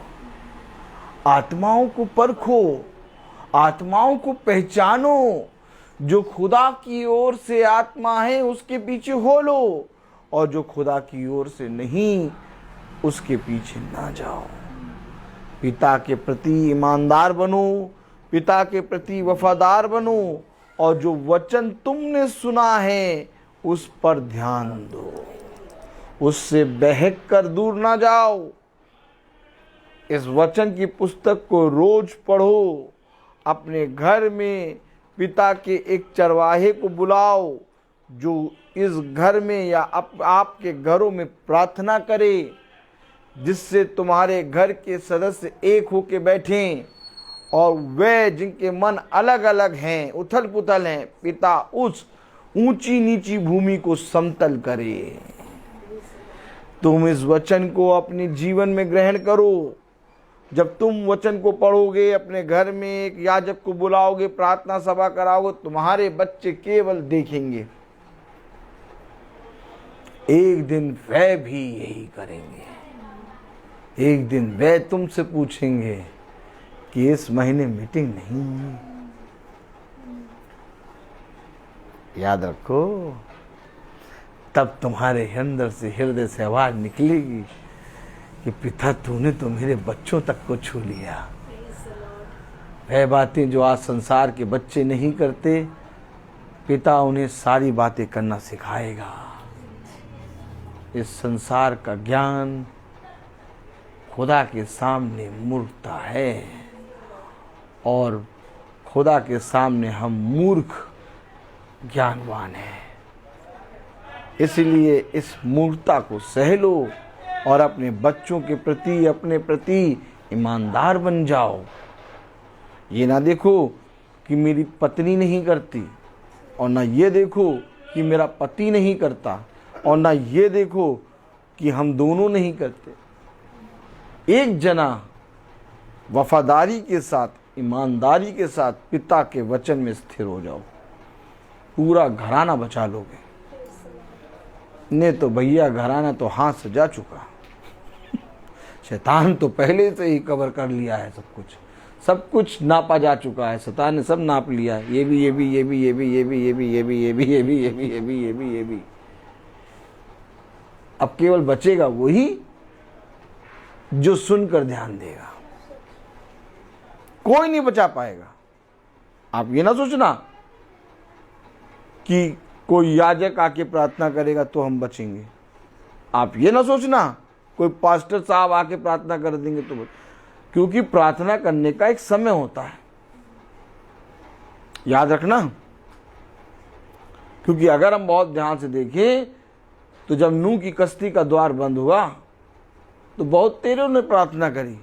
आत्माओं को परखो, आत्माओं को पहचानो। जो खुदा की ओर से आत्मा है उसके पीछे हो लो, और जो खुदा की ओर से नहीं उसके पीछे ना जाओ। पिता के प्रति ईमानदार बनो, पिता के प्रति वफादार बनो, और जो वचन तुमने सुना है उस पर ध्यान दो, उससे बहक कर दूर ना जाओ। इस वचन की पुस्तक को रोज पढ़ो। अपने घर में पिता के एक चरवाहे को बुलाओ जो इस घर में या आपके घरों में प्रार्थना करे, जिससे तुम्हारे घर के सदस्य एक होके बैठें, और वे जिनके मन अलग अलग हैं, उथल पुथल हैं, पिता उस ऊंची नीची भूमि को समतल करे। तुम इस वचन को अपने जीवन में ग्रहण करो। जब तुम वचन को पढ़ोगे, अपने घर में एक याजक को बुलाओगे, प्रार्थना सभा कराओगे, तुम्हारे बच्चे केवल देखेंगे, एक दिन वे भी यही करेंगे। एक दिन वे तुमसे पूछेंगे कि इस महीने मीटिंग नहीं हुई। याद रखो, तब तुम्हारे अंदर से हृदय से आवाज निकलेगी कि पिता तूने तो मेरे बच्चों तक को छू लिया। वह बातें जो आज संसार के बच्चे नहीं करते, पिता उन्हें सारी बातें करना सिखाएगा। इस संसार का ज्ञान खुदा के सामने मूर्खता है, और खुदा के सामने हम मूर्ख ज्ञानवान हैं। इसलिए इस मूर्खता को सह लो और अपने बच्चों के प्रति, अपने प्रति ईमानदार बन जाओ। ये ना देखो कि मेरी पत्नी नहीं करती, और ना ये देखो कि मेरा पति नहीं करता, और ना ये देखो कि हम दोनों नहीं करते। एक जना वफादारी के साथ, ईमानदारी के साथ पिता के वचन में स्थिर हो जाओ, पूरा घराना बचा लोगे। ने तो भैया घराना तो हाथ से जा चुका, शैतान तो पहले से ही कवर कर लिया है। सब कुछ नापा जा चुका है, शैतान ने सब नाप लिया है। ये भी। अब केवल बचेगा वही जो सुनकर ध्यान देगा। कोई नहीं बचा पाएगा। आप ये ना सोचना कि कोई याजक आके प्रार्थना करेगा तो हम बचेंगे। आप ये ना सोचना कोई पास्टर साहब आके प्रार्थना कर देंगे तो, क्योंकि प्रार्थना करने का एक समय होता है, याद रखना। क्योंकि अगर हम बहुत ध्यान से देखें तो जब नूह की कश्ती का द्वार बंद हुआ तो बहुत तेरों ने प्रार्थना करी,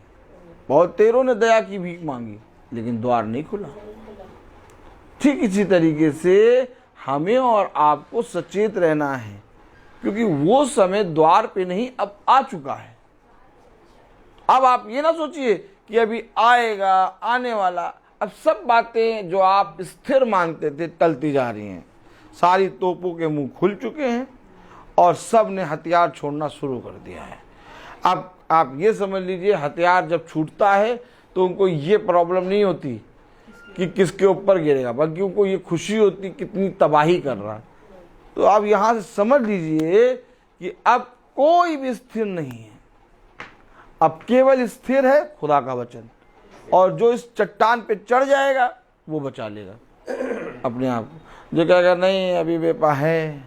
बहुत तेरों ने दया की भीख मांगी, लेकिन द्वार नहीं खुला। ठीक इसी तरीके से हमें और आपको सचेत रहना है, क्योंकि वो समय द्वार पे नहीं, अब आ चुका है। अब आप ये ना सोचिए कि अभी आएगा, आने वाला। अब सब बातें जो आप स्थिर मानते थे टलती जा रही हैं। सारी तोपों के मुंह खुल चुके हैं और सब ने हथियार छोड़ना शुरू कर दिया है। अब आप ये समझ लीजिए, हथियार जब छूटता है तो उनको ये प्रॉब्लम नहीं होती कि किसके ऊपर गिरेगा, बल्कि उनको ये खुशी होती कितनी तबाही कर रहा है। तो आप यहां से समझ लीजिए कि अब कोई भी स्थिर नहीं है, अब केवल स्थिर है खुदा का वचन, और जो इस चट्टान पे चढ़ जाएगा वो बचा लेगा अपने आप को। जो कहेगा नहीं अभी मेरे पास है,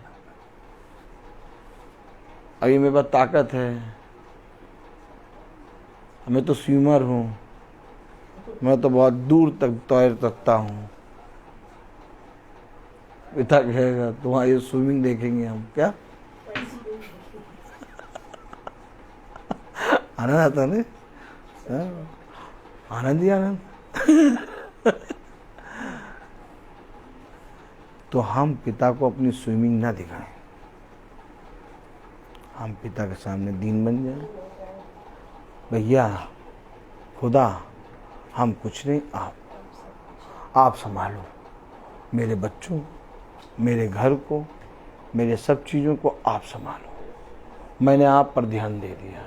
अभी मेरे पास ताकत है, मैं तो स्विमर हूं, मैं तो बहुत दूर तक तैर सकता हूं, पिता कहेगा तुम्हारी स्विमिंग देखेंगे हम। क्या आनंद आता नहीं? आनंद ही आनंद। तो हम पिता को अपनी स्विमिंग ना दिखाएं, हम पिता के सामने दीन बन जाएं। भैया खुदा हम कुछ नहीं, आप संभालो मेरे बच्चों, मेरे घर को, मेरे सब चीज़ों को आप संभालो। मैंने आप पर ध्यान दे दिया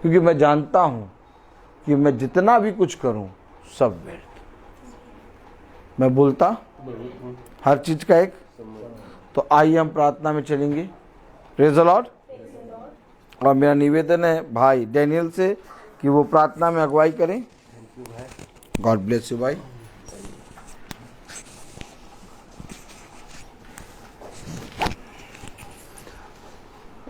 क्योंकि मैं जानता हूं कि मैं जितना भी कुछ करूं सब व्यर्थ। मैं बोलता हर चीज का एक। तो आइए हम प्रार्थना में चलेंगे। Praise the Lord. और मेरा निवेदन है भाई डैनियल से कि वो प्रार्थना में अगुवाई करें। गॉड ब्लेस यू भाई।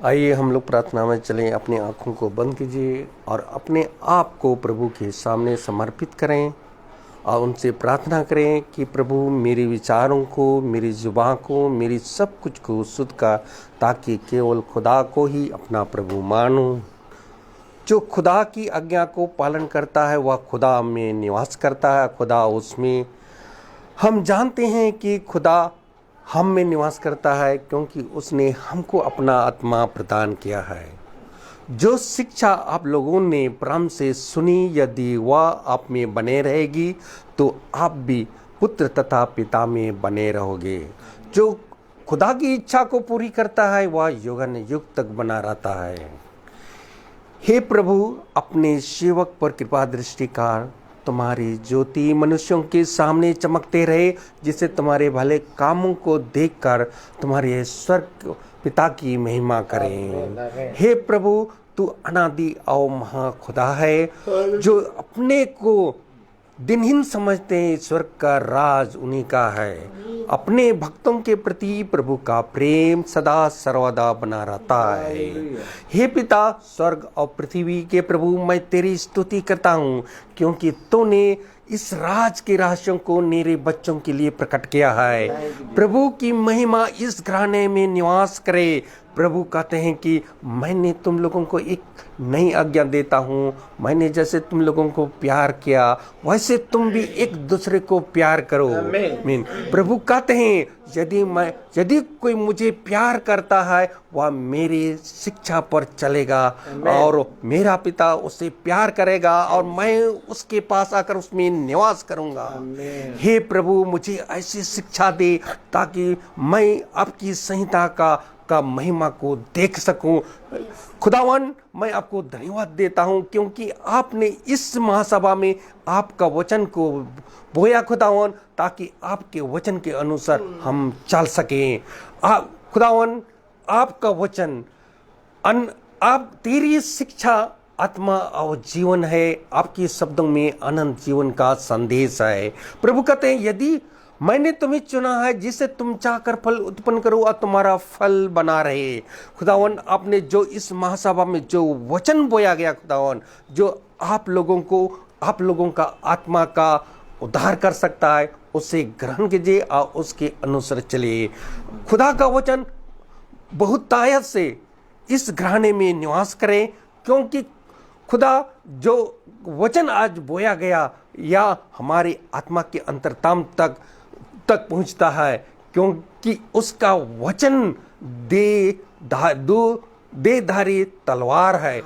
आइए हम लोग प्रार्थना में चलें। अपनी आँखों को बंद कीजिए और अपने आप को प्रभु के सामने समर्पित करें और उनसे प्रार्थना करें कि प्रभु मेरे विचारों को, मेरी जुबान को, मेरी सब कुछ को शुद्ध कर, ताकि केवल खुदा को ही अपना प्रभु मानूं। जो खुदा की आज्ञा को पालन करता है वह खुदा में निवास करता है, खुदा उसमें। हम जानते हैं कि खुदा हम में निवास करता है क्योंकि उसने हमको अपना आत्मा प्रदान किया है। जो शिक्षा आप लोगों ने प्रारंभ से सुनी, यदि वह आप में बने रहेगी तो आप भी पुत्र तथा पिता में बने रहोगे। जो खुदा की इच्छा को पूरी करता है वह युगन युग तक बना रहता है। हे प्रभु, अपने सेवक पर कृपा दृष्टि कर, तुम्हारी ज्योति मनुष्यों के सामने चमकते रहे, जिससे तुम्हारे भले कामों को देखकर तुम्हारे स्वर्ग पिता की महिमा करें। हे प्रभु, तू अनादि और महा खुदा है, जो अपने को दिनहीन समझते हैं। स्वर्ग का राज उन्हीं का है। अपने भक्तों के प्रति प्रभु का प्रेम सदा सर्वदा बना रहता है। हे पिता, स्वर्ग और पृथ्वी के प्रभु, मैं तेरी स्तुति करता हूँ क्योंकि तूने इस राज के रहस्यों को मेरे बच्चों के लिए प्रकट किया है। प्रभु की महिमा इस घराने में निवास करे। प्रभु कहते हैं कि मैंने तुम लोगों को एक नई आज्ञा देता हूँ, मैंने जैसे तुम लोगों को प्यार किया वैसे तुम भी एक दूसरे को प्यार करो। आमीन। प्रभु कहते हैं यदि कोई मुझे प्यार करता है वह मेरी शिक्षा पर चलेगा और मेरा पिता उसे प्यार करेगा और मैं उसके पास आकर उसमें निवास करूंगा। हे प्रभु, मुझे ऐसी शिक्षा दे ताकि मैं आपकी संहिता का महिमा को देख सकूं। खुदावन, मैं आपको धन्यवाद देता हूं क्योंकि आपने इस महासभा में आपका वचन को बोया खुदावन, ताकि आपके वचन के अनुसार हम चल सकें। खुदावन, आपका वचन आप तेरी शिक्षा आत्मा और जीवन है। आपके शब्दों में अनंत जीवन का संदेश है। प्रभु कहते हैं यदि मैंने तुम्हें चुना है जिससे तुम चाहकर फल उत्पन्न करो और तुम्हारा फल बना रहे। खुदावन, आपने जो इस महासभा में जो वचन बोया गया खुदावन, जो आप लोगों का आत्मा का उद्धार कर सकता है, उसे ग्रहण कीजिए और उसके अनुसार चलिए। खुदा का वचन बहुत तायत से इस घराने में निवास करे, क्योंकि खुदा जो वचन आज बोया गया या हमारे आत्मा के अंतरतम तक पहुंचता है, क्योंकि उसका वचन देधारी तलवार है।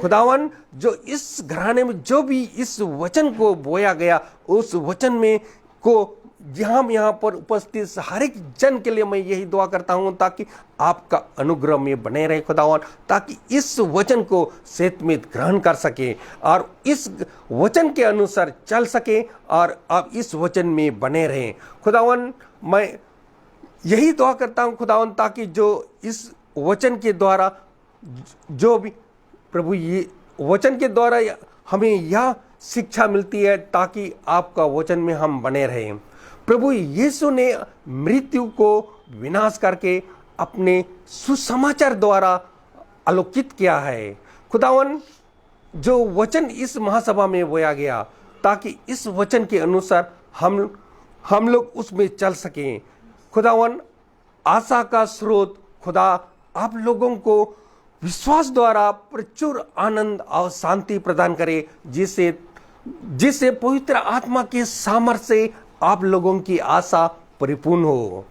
खुदावन, जो इस घराने में जो भी इस वचन को बोया गया, उस वचन में को यहाँ पर उपस्थित हर एक जन के लिए मैं यही दुआ करता हूँ ताकि आपका अनुग्रह में बने रहे खुदावन, ताकि इस वचन को सेहत में ग्रहण कर सके और इस वचन के अनुसार चल सके और आप इस वचन में बने रहें। खुदावन, मैं यही दुआ करता हूँ खुदावन, ताकि जो इस वचन के द्वारा जो भी प्रभु ये वचन के द्वारा हमें यह शिक्षा मिलती है, ताकि आपका वचन में हम बने रहें। प्रभु यीशु ने मृत्यु को विनाश करके अपने सुसमाचार द्वारा आलोकित किया है। खुदावन, जो वचन इस महासभा में बोया गया, ताकि इस वचन के अनुसार हम लोग उसमें चल सकें। खुदावन, आशा का स्रोत खुदा आप लोगों को विश्वास द्वारा प्रचुर आनंद और शांति प्रदान करे, जिससे पवित्र आत्मा के सामर्थ्य से आप लोगों की आशा परिपूर्ण हो।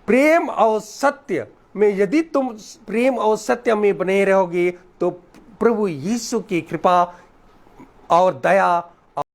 प्रेम और सत्य में, यदि तुम प्रेम और सत्य में बने रहोगे, तो प्रभु यीशु की कृपा और दया